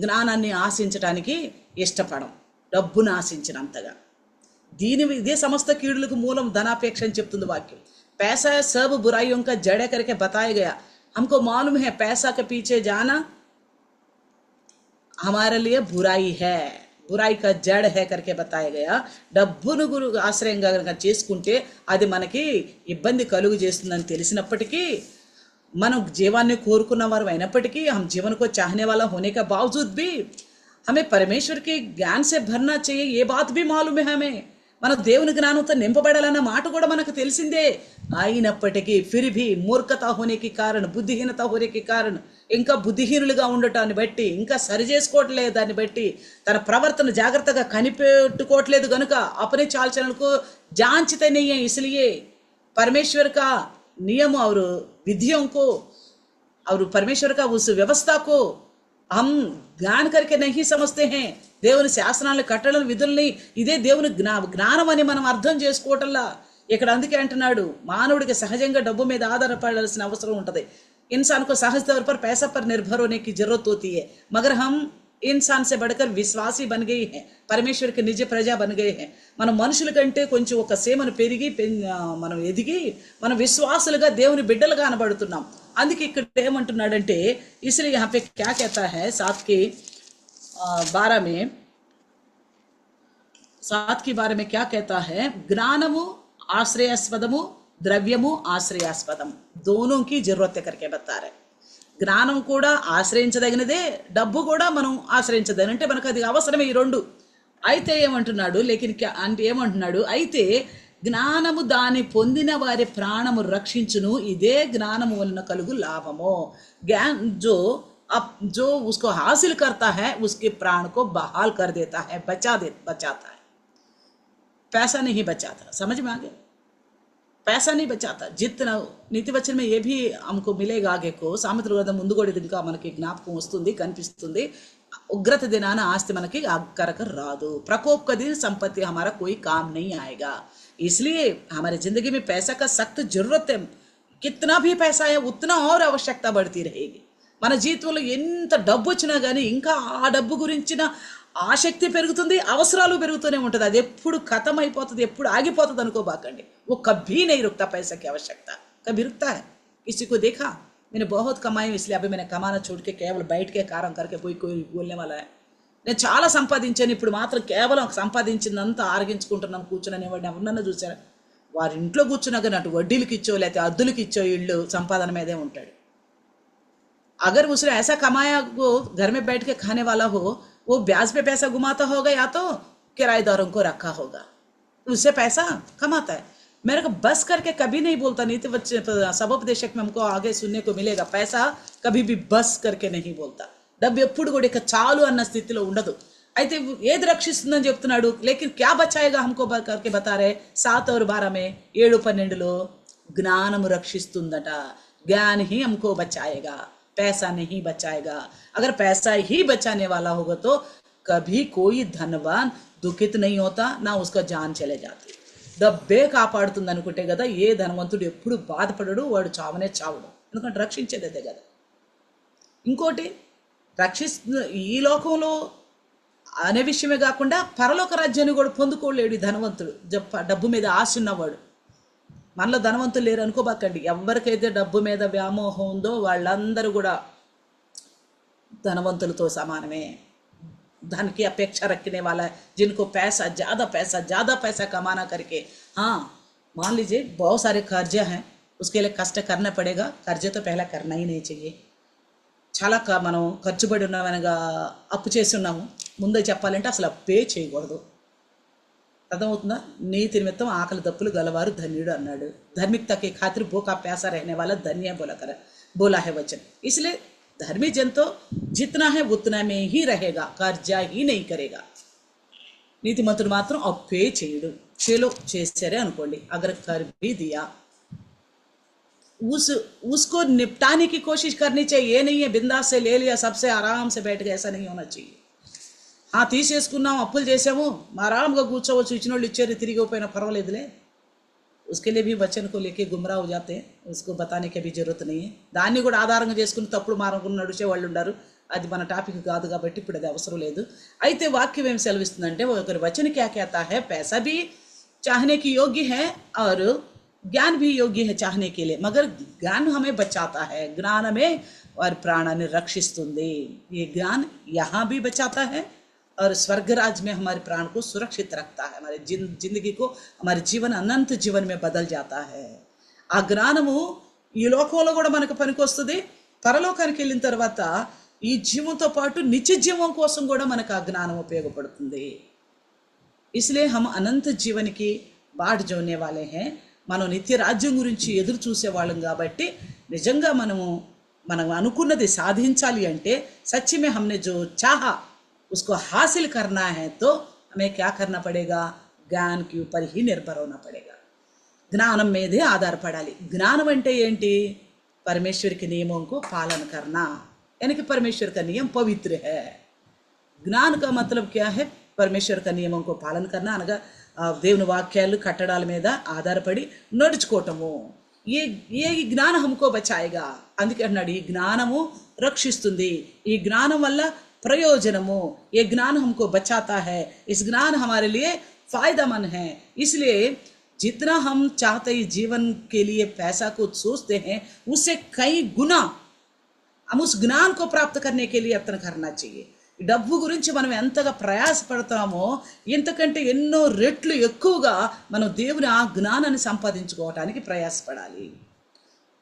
జ్ఞానాన్ని ఆశించడానికి ఇష్టపడం, డబ్బును ఆశించినంతగా. ఇదే సమస్త కీడులకు మూలం ధనాపేక్ష అని చెప్తుంది వాక్యం. पैसा सब बुराइयों का जड़ करके बताया गया. हमको मालूम है पैसा के पीछे जाना हमारे लिए बुराई है, बुराई का जड़ है करके बताया गया. డబ్బును ఆశ్రయంగా కనుక చేసుకుంటే అది మనకి ఇబ్బంది కలుగు చేస్తుందని తెలిసినప్పటికీ, మనం జీవాన్ని కోరుకున్న వారు అయినప్పటికీ, हम जीवन को चाहने वाला होने के बावजूद भी हमें परमेश्वर के ज्ञान से भरना चाहिए. ये बात भी मालूम है हमें, మన దేవుని జ్ఞానంతో నింపబడాలన్న మాట కూడా మనకు తెలిసిందే. అయినప్పటికీ ఫిర్ भी మూర్ఖత होने के कारण, బుద్ధిహీనత होने के कारण, ఇంకా బుద్ధిహీనులుగా ఉండటాన్ని బట్టి, ఇంకా సరి చేసుకోవట్లేదు దాన్ని బట్టి, తన ప్రవర్తన జాగ్రత్తగా కనిపెట్టుకోవట్లేదు కనుక अपने चाल चलन को जांचते नहीं है. इसलिए परमेश्वर का नियम और विधियों को और परमेश्वर का उस व्यवस्था को हम ज्ञान करके नहीं समझते हैं. దేవుని శాసనాలను, కట్టడలను, విధుల్ని ఇదే దేవుని జ్ఞానం అని మనం అర్థం చేసుకోవటంలా. ఇక్కడ అందుకే అంటున్నాడు, మానవుడికి సహజంగా డబ్బు మీద ఆధారపడాల్సిన అవసరం ఉంటుంది. इंसान को सहज तौर पर पैसा पर निर्भर होने की जरूरत होती है, मगर हम इंसान से बढ़कर विश्वासी बन गए हैं, परमेश्वर के निज प्रजा बन गए हैं. మనం మనుషుల కంటే కొంచెం ఒక సేమను పెరిగి మనం ఎదిగి మనం విశ్వాసులుగా దేవుని బిడ్డలుగా అనబడుతున్నాం. అందుకే ఇక్కడ ఏమంటున్నాడంటే, इसलिए यहाँ पे क्या कहता है 7 की 12 में क्या कहता है, ज्ञानमु आश्रयास्पदमु, ద్రవ్యము ఆశ్రయాస్పదం, दोनों की जरूरत करके बता रहे. జ్ఞానం కూడా ఆశ్రయించదగినదే, డబ్బు కూడా మనం ఆశ్రయించదగిన, అంటే మనకు అది అవసరమే ఈ రెండు. అయితే ఏమంటున్నాడు, అంటే ఏమంటున్నాడు, అయితే జ్ఞానము దాని పొందిన వారి ప్రాణము రక్షించును, ఇదే జ్ఞానము వలన కలుగు లాభము. ज्ञान जो उसको हासिल करता है उसके प्राण को बहाल कर देता है, बचाता है. पैसा नहीं बचाता. समझ में आ गया? पैसा नहीं बचाता. जितना नीति वचन में ये भी हमको मिलेगा आगे को. సామెతల గ్రంథం ముందు కూడా ఇది ఇంకా మనకి జ్ఞాపకం వస్తుంది, కనిపిస్తుంది. उग्रत दिनाना आस्ति मन की आकर रादू प्रकोप का दिन संपत्ति हमारा कोई काम नहीं आएगा। इसलिए हमारे जिंदगी में पैसा का सख्त जरूरत है। कितना भी पैसा है उतना और आवश्यकता बढ़ती रहेगी। మన జీవితంలో ఎంత డబ్బు వచ్చినా కానీ ఇంకా ఆ డబ్బు గురించిన ఆసక్తి పెరుగుతుంది, అవసరాలు పెరుగుతూనే ఉంటుంది। అది ఎప్పుడు ఖతం అయిపోతుంది, ఎప్పుడు ఆగిపోతుంది అనుకోబాకండి। वो कभी नहीं रुकता, पैसा की आवश्यकता कभी रुकता है? किसी को देखा? मैंने बहुत कमाई इसलिए अभी मैंने कमाना छोड़ के केवल बैठ के काम करके कोई बोलने वाला है। నేను చాలా సంపాదించాను, ఇప్పుడు మాత్రం కేవలం సంపాదించిందంతా ఆరగించుకుంటున్నాను కూర్చుని అనేవాడిని ఎవరినన్నా చూసారా? వారి ఇంట్లో కూర్చున్నా కానీ అటు వడ్డీలకి ఇచ్చో లేకపోతే అద్దులకి ఇచ్చో ఇళ్ళు సంపాదన మీదే ఉంటాడు। अगर उसने ऐसा कमाया वो घर में बैठ के खाने वाला हो, वो ब्याज पे पैसा घुमाता होगा या तो किराएदारों को रखा होगा, उससे पैसा कमाता है। मेरे को बस करके कभी नहीं बोलता, नहीं तो बच्चे सबोपदेशक में हमको आगे सुनने को मिलेगा। पैसा कभी भी बस करके नहीं बोलता। డబ్బు ఎప్పుడు కూడా ఇక చాలు అన్న స్థితిలో ఉండదు। అయితే ఏది రక్షిస్తుందని చెప్తున్నాడు, లేకిన్ క్యా బచాయేగా హమ్కో करके बता रहे 7 और 12 में 7-12లో జ్ఞానము రక్షిస్తుందట। ज्ञान ही हमको बचाएगा, पैसा नहीं बचाएगा। अगर पैसा ही बचाने वाला होगा तो कभी कोई धनवान दुखित नहीं होता, ना उसका जान चले जाती। డబ్బే కాపాడుతుంది అనుకుంటే కదా ఏ ధనవంతుడు ఎప్పుడు బాధపడడు, వాడు చావనే చావడు, ఎందుకంటే రక్షించేదే కదా। ఇంకోటి ఈ లోకంలో అనే విషయమే కాకుండా పరలోక రాజ్యాన్ని కూడా పొందుకోలేడు ఈ ధనవంతుడు, డబ్బు మీద ఆశ ఉన్నవాడు। మనలో ధనవంతులు లేరు అనుకోబాకండి, ఎవరికైతే డబ్బు మీద వ్యామోహం ఉందో వాళ్ళందరూ కూడా ధనవంతులతో సమానమే। धन की अपेक्षा रखने वाला है, जिनको ज़्यादा पैसा कमाना करके, हाँ मान लीजिए बहुत सारे कर्जे हैं, उसके लिए कष्ट करना पड़ेगा। कर्जे तो पहला करना ही नहीं चाहिए। చాలా మనం ఖర్చుబడి ఉన్నామనగా అప్పు చేసి ఉన్నాము, ముందే చెప్పాలంటే అసలు అప్పే చేయకూడదు। అర్థమవుతుందా? నీతి నిమిత్తం ఆకలి దప్పులు గలవారు ధన్యుడు అన్నాడు। धार्मिकता के खातिर भूखा प्यासा रहने वाला धन्य बोला है वचन। इसलिए धर्मी जन तो जितना है उतना में ही रहेगा, कर्जा ही नहीं करेगा। నీతిమంతుడు మాత్రం అప్పే చేయడు। చేలో చేసారే అనుకోండి, अगर कर भी दिया उसको निपटाने की कोशिश करनी चाहिए। ये नहीं है बिंदास से ले लिया सबसे आराम से बैठ गए, ऐसा नहीं होना चाहिए। हाँ తీసేసుకున్నాం, అప్పులు చేసాము, ఆరాంగా కూర్చోవచ్చు, ఇచ్చిన వాళ్ళు ఇచ్చారు, తిరిగి పోయినా పర్వాలేదులే। उसके लिए भी वचन को लेके गुमराह हो जाते हैं, उसको बताने की भी जरूरत नहीं है। దాన్ని కూడా ఆధారంగా చేసుకుని తప్పుడు మార్గంలో నడిచే వాళ్ళు ఉన్నారు। అది మన టాపిక్ కాదు కాబట్టి ఇప్పుడు అది అవసరం లేదు। అయితే వాక్యం ఏం సెలవిస్తుందంటే, ఒకరి वचन क्या कहता है, पैसा भी चाहने की योग्य है और ज्ञान भी योग्य है चाहने के लिए, मगर ज्ञान हमें बचाता है, ज्ञान हमें और प्राणाన్ని రక్షిస్తుంది। ये ज्ञान यहाँ भी बचाता है और स्वर्गराज में हमारे प्राण को सुरक्षित रखता है, हमारे जिंदगी को, हमारे जीवन अनंत जीवन में बदल जाता है। ఆ జ్ఞానము ఈ లోకంలో కూడా మనకు పనికొస్తుంది, పరలోకానికి వెళ్ళిన తర్వాత ఈ జీవంతో పాటు నిత్య జీవం కోసం కూడా మనకు ఆ జ్ఞానం ఉపయోగపడుతుంది। इसलिए हम अनंत जीवन की बाट जोने वाले हैं। మనం నిత్య రాజ్యం గురించి ఎదురు చూసే వాళ్ళం కాబట్టి నిజంగా మనం అనుకున్నది సాధించాలి అంటే सच्ची में हमने जो चाहा उसको हासिल करना है तो हमें क्या करना पड़ेगा, ज्ञान के ऊपर ही निर्भर होना पड़ेगा। జ్ఞానం మీదే ఆధారపడాలి। జ్ఞానం అంటే ఏంటి? परमेश्वर के नियमों को पालन करना, यानी कि परमेश्वर का नियम पवित्र है। ज्ञान का मतलब क्या है? परमेश्वर का नियमों को पालन करना అనగా దేవుని వాక్యాలు కట్టడాల మీద ఆధారపడి నడుచుకోవటము। ఏ జ్ఞాన हमको बचाएगा, అందుకే అన్నాడు ఈ జ్ఞానము రక్షిస్తుంది, ఈ జ్ఞానం వల్ల प्रयोजनमो, ये ज्ञान हमको बचाता है, इस ज्ञान हमारे लिए फायदेमंद है। इसलिए जितना हम चाहते हैं जीवन के लिए पैसा को सोचते हैं, उससे कई गुना हम उस ज्ञान को प्राप्त करने के लिए यत्न करना चाहिए। డబ్బు గురించి మనం ఎంతగా ప్రయాసపడతామో ఇంతకంటే ఎన్నో రెట్లు ఎక్కువగా మనం దేవుని ఆ జ్ఞానాన్ని సంపాదించుకోవడానికి ప్రయాసపడాలి।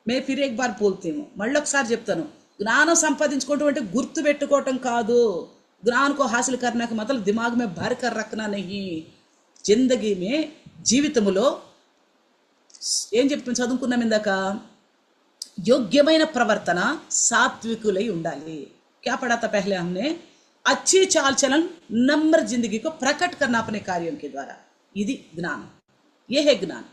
మే ఫిర్ ఏక్ బార్ బోల్తీ హూ, మళ్ళీ ఒకసారి చెప్తాను, జ్ఞానం సంపాదించుకోవటం అంటే గుర్తు పెట్టుకోవటం కాదు। ज्ञान को हासिल करने का मतलब दिमाग में भर कर रखना नहीं। जिंदगी में జీవితంలో ఏం చెప్తాను చదువుకున్నాం ఇందాక, योग्यమైన ప్రవర్తన, సాత్వికులై ఉండాలి। क्या पढ़ा था पहले हमने, अच्छी चाल चलन नम्र जिंदगी को प्रकट करना अपने कार्यों के द्वारा, यदि ज्ञान, ये है ज्ञान।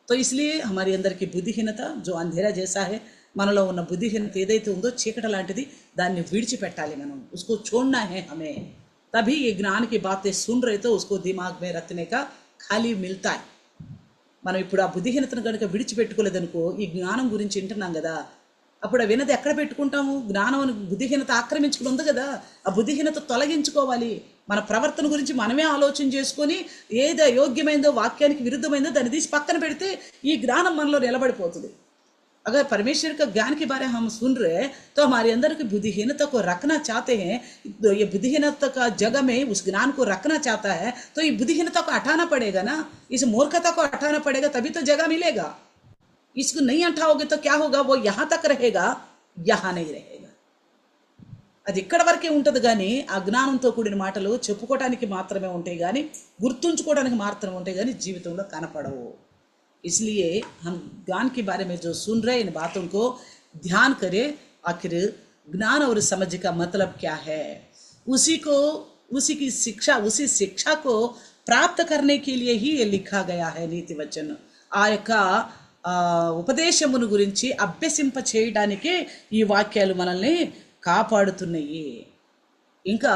तो इसलिए हमारे अंदर की बुद्धिहीनता जो अंधेरा जैसा है మనలో ఉన్న బుద్ధిహీనత ఏదైతే ఉందో చీకటి లాంటిది, దాన్ని విడిచిపెట్టాలి మనం. उसको छोड़ना है हमें, तभी ये ज्ञान की बातें सुन रहे तो उसको दिमाग में रखने का खाली मिलता है. మనం ఇప్పుడు ఆ బుద్ధిహీనతను కనుక విడిచిపెట్టుకోలేదనుకో, ఈ జ్ఞానం గురించి వింటున్నాం కదా, అప్పుడు ఆ వినది ఎక్కడ పెట్టుకుంటాము? జ్ఞానం అని బుద్ధిహీనత ఆక్రమించుకుని ఉంది కదా, ఆ బుద్ధిహీనత తొలగించుకోవాలి. మన ప్రవర్తన గురించి మనమే ఆలోచన చేసుకొని ఏది అయోగ్యమైందో, వాక్యానికి విరుద్ధమైందో దాన్ని తీసి పక్కన పెడితే ఈ జ్ఞానం మనలో నిలబడిపోతుంది. अगर परमेश्वर का ज्ञान के बारे में हम सुन रहे हैं तो हमारे अंदर की बुद्धिहीनता को रखना चाहते हैं, तो ये बुद्धिहीनता का जगह में उस ज्ञान को रखना चाहता है, तो ये बुद्धिहीनता को हटाना पड़ेगा ना, इस मूर्खता को हटाना पड़ेगा, तभी तो जगह मिलेगा. इसको नहीं हटाओगे तो क्या होगा? वो यहाँ तक रहेगा, यहाँ नहीं रहेगा. అది ఇక్కడ వరకే ఉంటుంది కానీ ఆ జ్ఞానంతో కూడిన మాటలు చెప్పుకోవడానికి మాత్రమే ఉంటాయి కానీ గుర్తుంచుకోవడానికి మాత్రమే ఉంటాయి కానీ జీవితంలో కనపడవు. इसलिए हम ज्ञान के बारे में जो सुन रहे हैं, इन बातों को ध्यान करें. आखिर ज्ञान और समझ का मतलब क्या है? उसी की शिक्षा, उसी शिक्षा को प्राप्त करने के लिए ही ये लिखा गया है నీతి వచన. ఆ యొక్క ఉపదేశమును గురించి అభ్యసింప చేయడానికే ఈ వాక్యాలు మనల్ని కాపాడుతున్నాయి. ఇంకా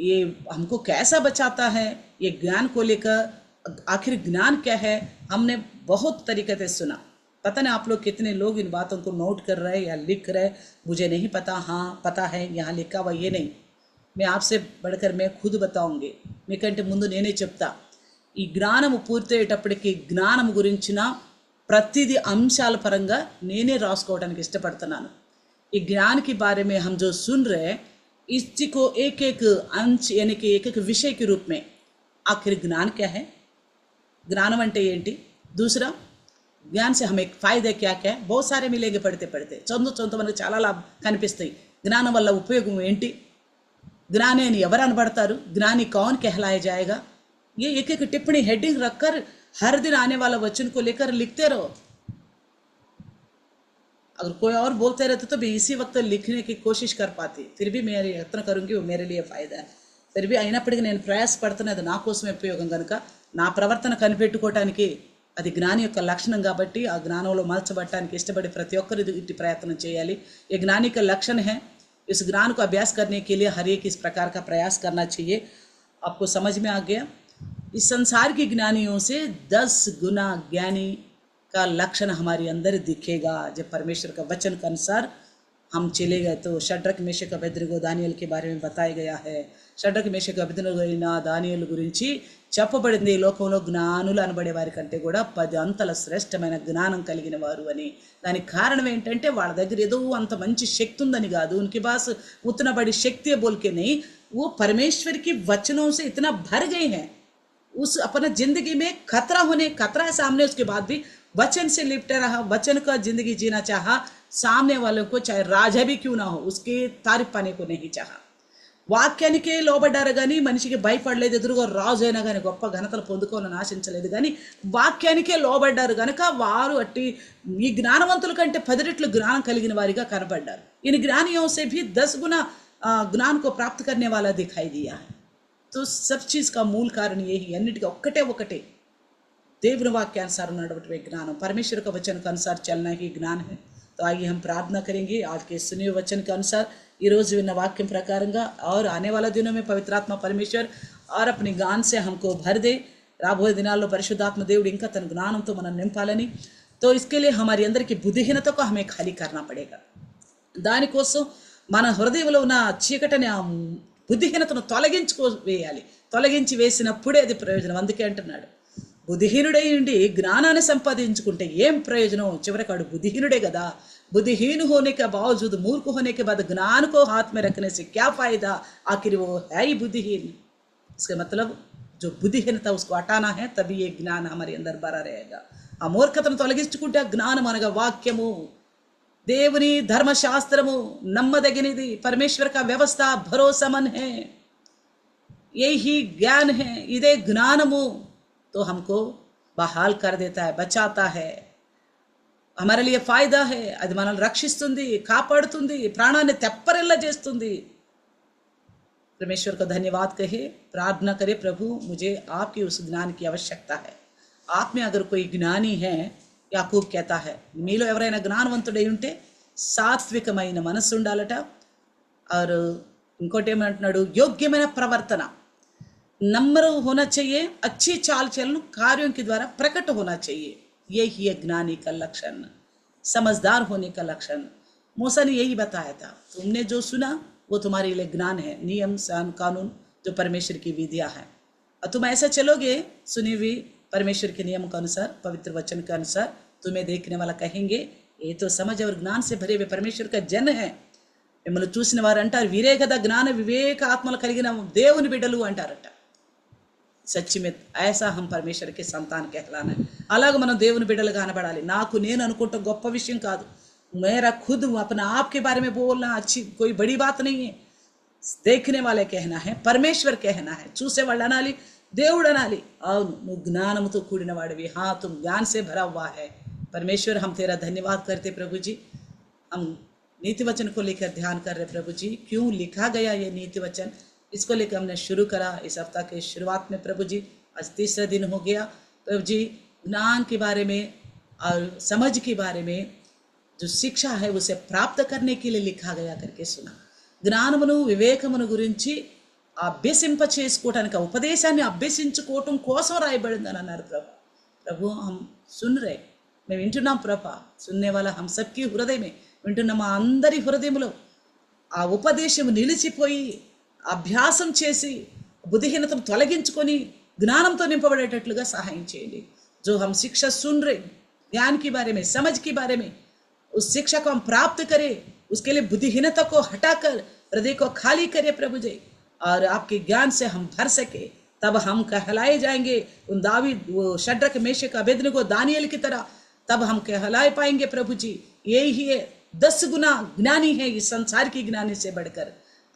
ये हमको कैसा बचाता है, ये ज्ञान को लेकर आखिर ज्ञान क्या है, हमने बहुत तरीके से सुना. पता नहीं आप लोग कितने लोग इन बातों को नोट कर रहे हैं या लिख रहे हैं, मुझे नहीं पता. हाँ पता है, यहाँ लिखा हुआ ये नहीं. मैं आपसे बढ़कर मैं खुद बताऊंगी. మీకంటే ముందు నేనే చెప్తా. ఈ జ్ఞానము పూర్తయ్యేటప్పటికి జ్ఞానం గురించిన ప్రతిదీ అంశాల పరంగా నేనే రాసుకోవడానికి ఇష్టపడుతున్నాను. ఈ ज्ञान के बारे में हम जो सुन रहे हैं, इसको एक एक अंश यानी कि एक एक विषय के रूप में आखिर ज्ञान क्या है, ज्ञानम అంటే ఏంటి, दूसरा ज्ञान से हमें फायदे क्या क्या है, बहुत सारे मिलेंगे पढ़ते पढ़ते. చదువుతూ మనకు చాలా లాభం కనిపిస్తాయి. జ్ఞానం వల్ల ఉపయోగం ఏంటి, ज्ञानी అని ఎవరు అనబడతారు, ज्ञानी कौन कहलाया जाएगा, ये एक एक टिप्पणी हेडिंग रखकर हर दिन आने वाला वचन को लेकर लिखते रहो. अगर कोई और बोलते रहते तो भी इसी वक्त लिखने की कोशिश कर पाती, फिर भी मैं यत्न करूँगी, वो मेरे लिए फ़ायदा है. फिर भी అయినప్పటికీ నేను ప్రయాసపడుతున్నా, అది నా కోసమే ఉపయోగం కనుక నా ప్రవర్తన కనిపెట్టుకోవటానికి అది జ్ఞాని యొక్క లక్షణం కాబట్టి ఆ జ్ఞానంలో మలచబడటానికి ఇష్టపడి ప్రతి ఒక్కరు ఇట్టి ప్రయత్నం చేయాలి. ये ज्ञानी का लक्षण है. इस ज्ञान को अभ्यास करने के लिए हर एक इस प्रकार का प्रयास करना चाहिए. आपको समझ में आ गया? इस संसार के ज्ञानियों से 10 गुना ज्ञानी का लक्षण हमारे अंदर दिखेगा. जब परमेश्वर का वचन के अनुसार हम चले गए तो షడ్రక్ మేషక్ అబేద్నెగో దానియేల్ के बारे में बताया गया है. షడ్రక్ మేషక్ అబేద్నెగో దానియేల్ గురించి చెప్పబడింది, లోకంలో జ్ఞానులు అనబడే వారి కంటే కూడా 10 అంతల శ్రేష్టమైన జ్ఞానం కలిగిన వారు అని. దానికి కారణం ఏంటంటే వాళ్ళ దగ్గర ఏదో అంత మంచి శక్తి ఉందని కాదు, उनके पास उतना बड़ी शक्ति है बोल के नहीं, वो परमेश्वर की वचनों से इतना भर गए हैं. उस अपना जिंदगी में खतरा है सामने, उसके बाद भी वचन से लिपटे रहा, वचन का जिंदगी जीना चाहा. सामने वालों को चाहे राजा भी क्यों ना हो उसके तारीफ पाने को नहीं चाहा. వాక్యానికే లోబడ్డారు కానీ మనిషికి భయపడలేదు, ఎదురుగా రాజు అయినా కానీ గొప్ప ఘనతలు పొందుకోవాలని ఆశించలేదు, కానీ వాక్యానికే లోబడ్డారు కనుక వారు అట్టి ఈ జ్ఞానవంతుల కంటే 10 రెట్లు జ్ఞానం కలిగిన వారిగా కనబడ్డారు. इन ज्ञानियों से भी 10 गुना ज्ञान को प्राप्त करने वाला दिखाई दिया है. तो सब चीज़ का मूल कारण यही, అన్నిటికీ ఒక్కటే దేవుని వాక్యానుసాर ఉన్నటువంటి ज्ञान, परमेश्वर का वचन के अनुसार चलना ही ज्ञान है. तो आइए हम प्रार्थना करेंगे आज के सुने वचन के अनुसार, ఈ రోజు విన్న వాక్యం ప్రకారంగా और आने वाला दिनों में पवित्र आत्मा परमेश्वर और अपने ज्ञान से हमको भर दे. రాబోయే దినాల్లో పరిశుద్ధాత్మ దేవుడు ఇంకా తన జ్ఞానంతో మనం నింపాలని. तो इसके लिए हमारी अंदर की बुद्धिहीनता को हमें खाली करना पड़ेगा. దానికోసం మన హృదయంలో ఉన్న చీకటిని, బుద్ధిహీనతను తొలగించి వేసినప్పుడే అది ప్రయోజనం. అందుకే అంటున్నాడు, బుద్ధిహీనుడై ఉండి జ్ఞానాన్ని సంపాదించుకుంటే ఏం ప్రయోజనం, చివరికి వాడు బుద్ధిహీనుడే కదా. बुद्धिहीन होने के बावजूद, मूर्ख होने के बाद ज्ञान को हाथ में रखने से क्या फायदा, आखिर वो है ही बुद्धिहीन. इसका मतलब जो बुद्धिहीनता उसको हटाना है, तभी ये ज्ञान हमारे अंदर भरा रहेगा. ఆ మూర్ఖతను తొలగించుకుంటే జ్ఞానం అనగా వాక్యము, దేవుని ధర్మశాస్త్రము, నమ్మదగినది, परमेश्वर का व्यवस्था भरोसेमंद है, यही ज्ञान है. ఇదే జ్ఞానము तो हमको बहाल कर देता है, बचाता है, हमारे लिए फायदा है. అది మనల్ని రక్షిస్తుంది, కాపాడుతుంది, ప్రాణాన్ని తెప్పరిల్ల చేస్తుంది. परमेश्वर को धन्यवाद कहे, प्रार्थना करे, प्रभु मुझे आपकी उस ज्ञान की आवश्यकता है. आप में अगर कोई ज्ञानी है యాకూబ్ कहता है మీలో ఎవరైనా జ్ఞానవంతుడై ఉంటే సాత్వికమైన మనస్సు ఉండాలట. ఆరు ఇంకోటి ఏమంటున్నాడు, యోగ్యమైన ప్రవర్తన, नम्र होना चाहिए, अच्छी चाल चलन कार्यों के द्वारा प्रकट होना चाहिए. यही है ज्ञानी का लक्षण, समझदार होने का लक्षण. मूसा ने यही बताया था, तुमने जो सुना वो तुम्हारे लिए ज्ञान है, नियम कानून जो परमेश्वर की विधियाँ है, और तुम ऐसा चलोगे सुनी हुई परमेश्वर के नियम के अनुसार, पवित्र वचन के अनुसार, तुम्हें देखने वाला कहेंगे ये तो समझ और ज्ञान से भरे हुए परमेश्वर का जन है. మిమ్మల్ని చూసిన వారు అంటారు వీరే కదా జ్ఞాన వివేక ఆత్మలు కలిగిన దేవుని బిడ్డలు అంటారట. సచ్చి में ऐसा हम परमेश्वर के संतान कहलाना है. అలాగ మనం దేవుని బిడ్డలు కనబడాలి. నాకు నేను అనుకుంటే గొప్ప విషయం కాదు, मेरा खुद अपने आप के बारे में बोलना अच्छी कोई बड़ी बात नहीं है. देखने वाले कहना है, परमेश्वर कहना है, చూసే వాళ్ళు అనాలి, దేవుడు అనాలి అవును నువ్వు జ్ఞానంతో కూడిన వాడివి, हाँ तुम ज्ञान से भरा हुआ है. परमेश्वर हम तेरा धन्यवाद करते प्रभु जी. हम नीति वचन को लेकर ध्यान कर रहे प्रभु जी, क्यों लिखा गया ये नीति वचन, इसको लेकर हमने शुरू करा इस हफ्ता के शुरुआत में प्रभु जी. आज तीसरा दिन हो गया प्रभु जी. ज्ञान के बारे में और समझ के बारे में जो शिक्षा है उसे प्राप्त करने के लिए लिखा गया करके सुना. జ్ఞానమును వివేకమును గురించి అభ్యసింప చేసుకోవటానికి ఉపదేశాన్ని అభ్యసించుకోవటం కోసం రాయబడిందని అన్నారు ప్రభు. ప్రభు हम सुन रहे, మేము వింటున్నాం ప్రభా, सुनने वाला हम सबकी हृदय में, వింటున్న మా అందరి హృదయంలో ఆ ఉపదేశం నిలిచిపోయి అభ్యాసం చేసి బుద్ధిహీనతను తొలగించుకొని జ్ఞానంతో నింపబడేటట్లుగా సహాయం చేయండి. जो हम शिक्षा सुन रहे ज्ञान के बारे में, समझ के बारे में, उस शिक्षा को हम प्राप्त करें, उसके लिए बुद्धिहीनता को हटाकर हृदय को खाली करें प्रभु जी, और आपके ज्ञान से हम भर सके, तब हम कहलाए जाएंगे उन दावीद वो शड्रक मेशक अबेदनगो दानियल की तरह, तब हम कहलाए पाएंगे प्रभु जी. यही है 10 गुना ज्ञानी है इस संसार की ज्ञानी से बढ़कर.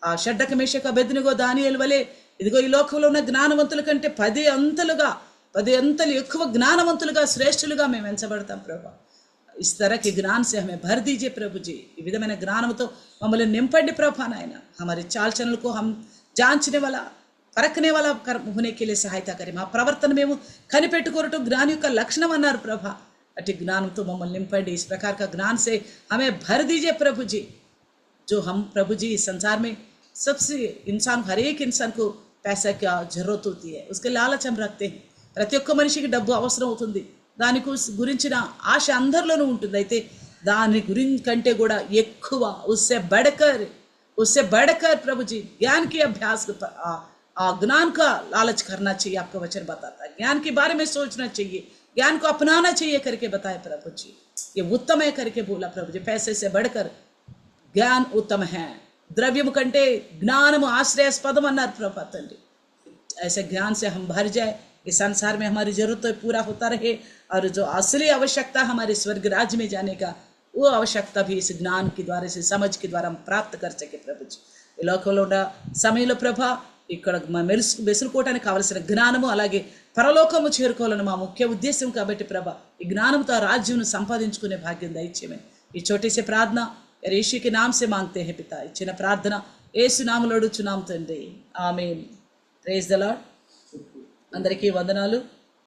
ఆ షడ్డక మేషక అబేద్నెగో దానియేలు వలె ఇదిగో ఈ లోకంలో ఉన్న జ్ఞానవంతుల కంటే 10 అంతలు ఎక్కువ జ్ఞానవంతులుగా శ్రేష్ఠులుగా మేము ఎంచబడతాం ప్రభా. इस तरह के ज्ञान से हमें भर दीजिए प्रभु जी. ఈ విధమైన జ్ఞానంతో మమ్మల్ని నింపండి ప్రభా నాయన. हमारे चाल चलन को हम जांचने वाला परखने वाला होने के लिए सहायता करें. మా ప్రవర్తన మేము కనిపెట్టుకోవటం జ్ఞాని యొక్క లక్షణం అన్నారు ప్రభా. अति ज्ञान तो मम्मल्ని निंपंడి. इस प्रकार का ज्ञान से हमें भर दीजिए प्रभु जी. जो हम प्रभु जी इस संसार में सबसे इंसान, हर एक इंसान को पैसा की जरूरत होती है, उसके लालच हम रखते हैं. ప్రతి ఒక్క మనిషికి డబ్బు అవసరం అవుతుంది, దాని గురించిన ఆశ అందరిలోనూ ఉంటుంది. అయితే దాని గురించి కంటే కూడా ఎక్కువ उससे बढ़कर प्रभु जी ज्ञान के अभ्यास ज्ञान का लालच करना चाहिए. आपका वचन बताता है ज्ञान के बारे में सोचना चाहिए, ज्ञान को अपनाना चाहिए करके बताए प्रभु जी. ये उत्तम है करके बोला प्रभु जी. पैसे से बढ़कर ज्ञान उत्तम है, द्रव्यम कंटे ज्ञानम आश्रयास्पदम अన్నారు ప్రభా తండ్రి. ऐसे ज्ञान से हम भर जाए, इस संसार में हमारी जरूरत पूरा होता रहे, और जो असली आवश्यकता हमारे स्वर्ग राज्य में जाने का, वो आवश्यकता भी इस ज्ञान के द्वारा, इस समझ के द्वारा हम प्राप्त कर सके प्रभु जी. ఈ లోకంలో ఉన్న సమయంలో ప్రభా ఇక్కడ వెసులుకోవటానికి కావలసిన జ్ఞానము అలాగే పరలోకము చేరుకోవాలని మా ముఖ్య ఉద్దేశం కాబట్టి ప్రభా ఈ జ్ఞానంతో రాజ్యం సంపాదించుకునే భాగ్యం దయచేయమని ఈ छोटी सी प्रार्थना यीशु के नाम से मांगते हैं पिता. ఇచ్చిన ప్రార్థన యేసు నామములో అడుగుచున్నాం తండ్రి, ఆమేన్. Praise the lord. అందరికీ వందనాలు.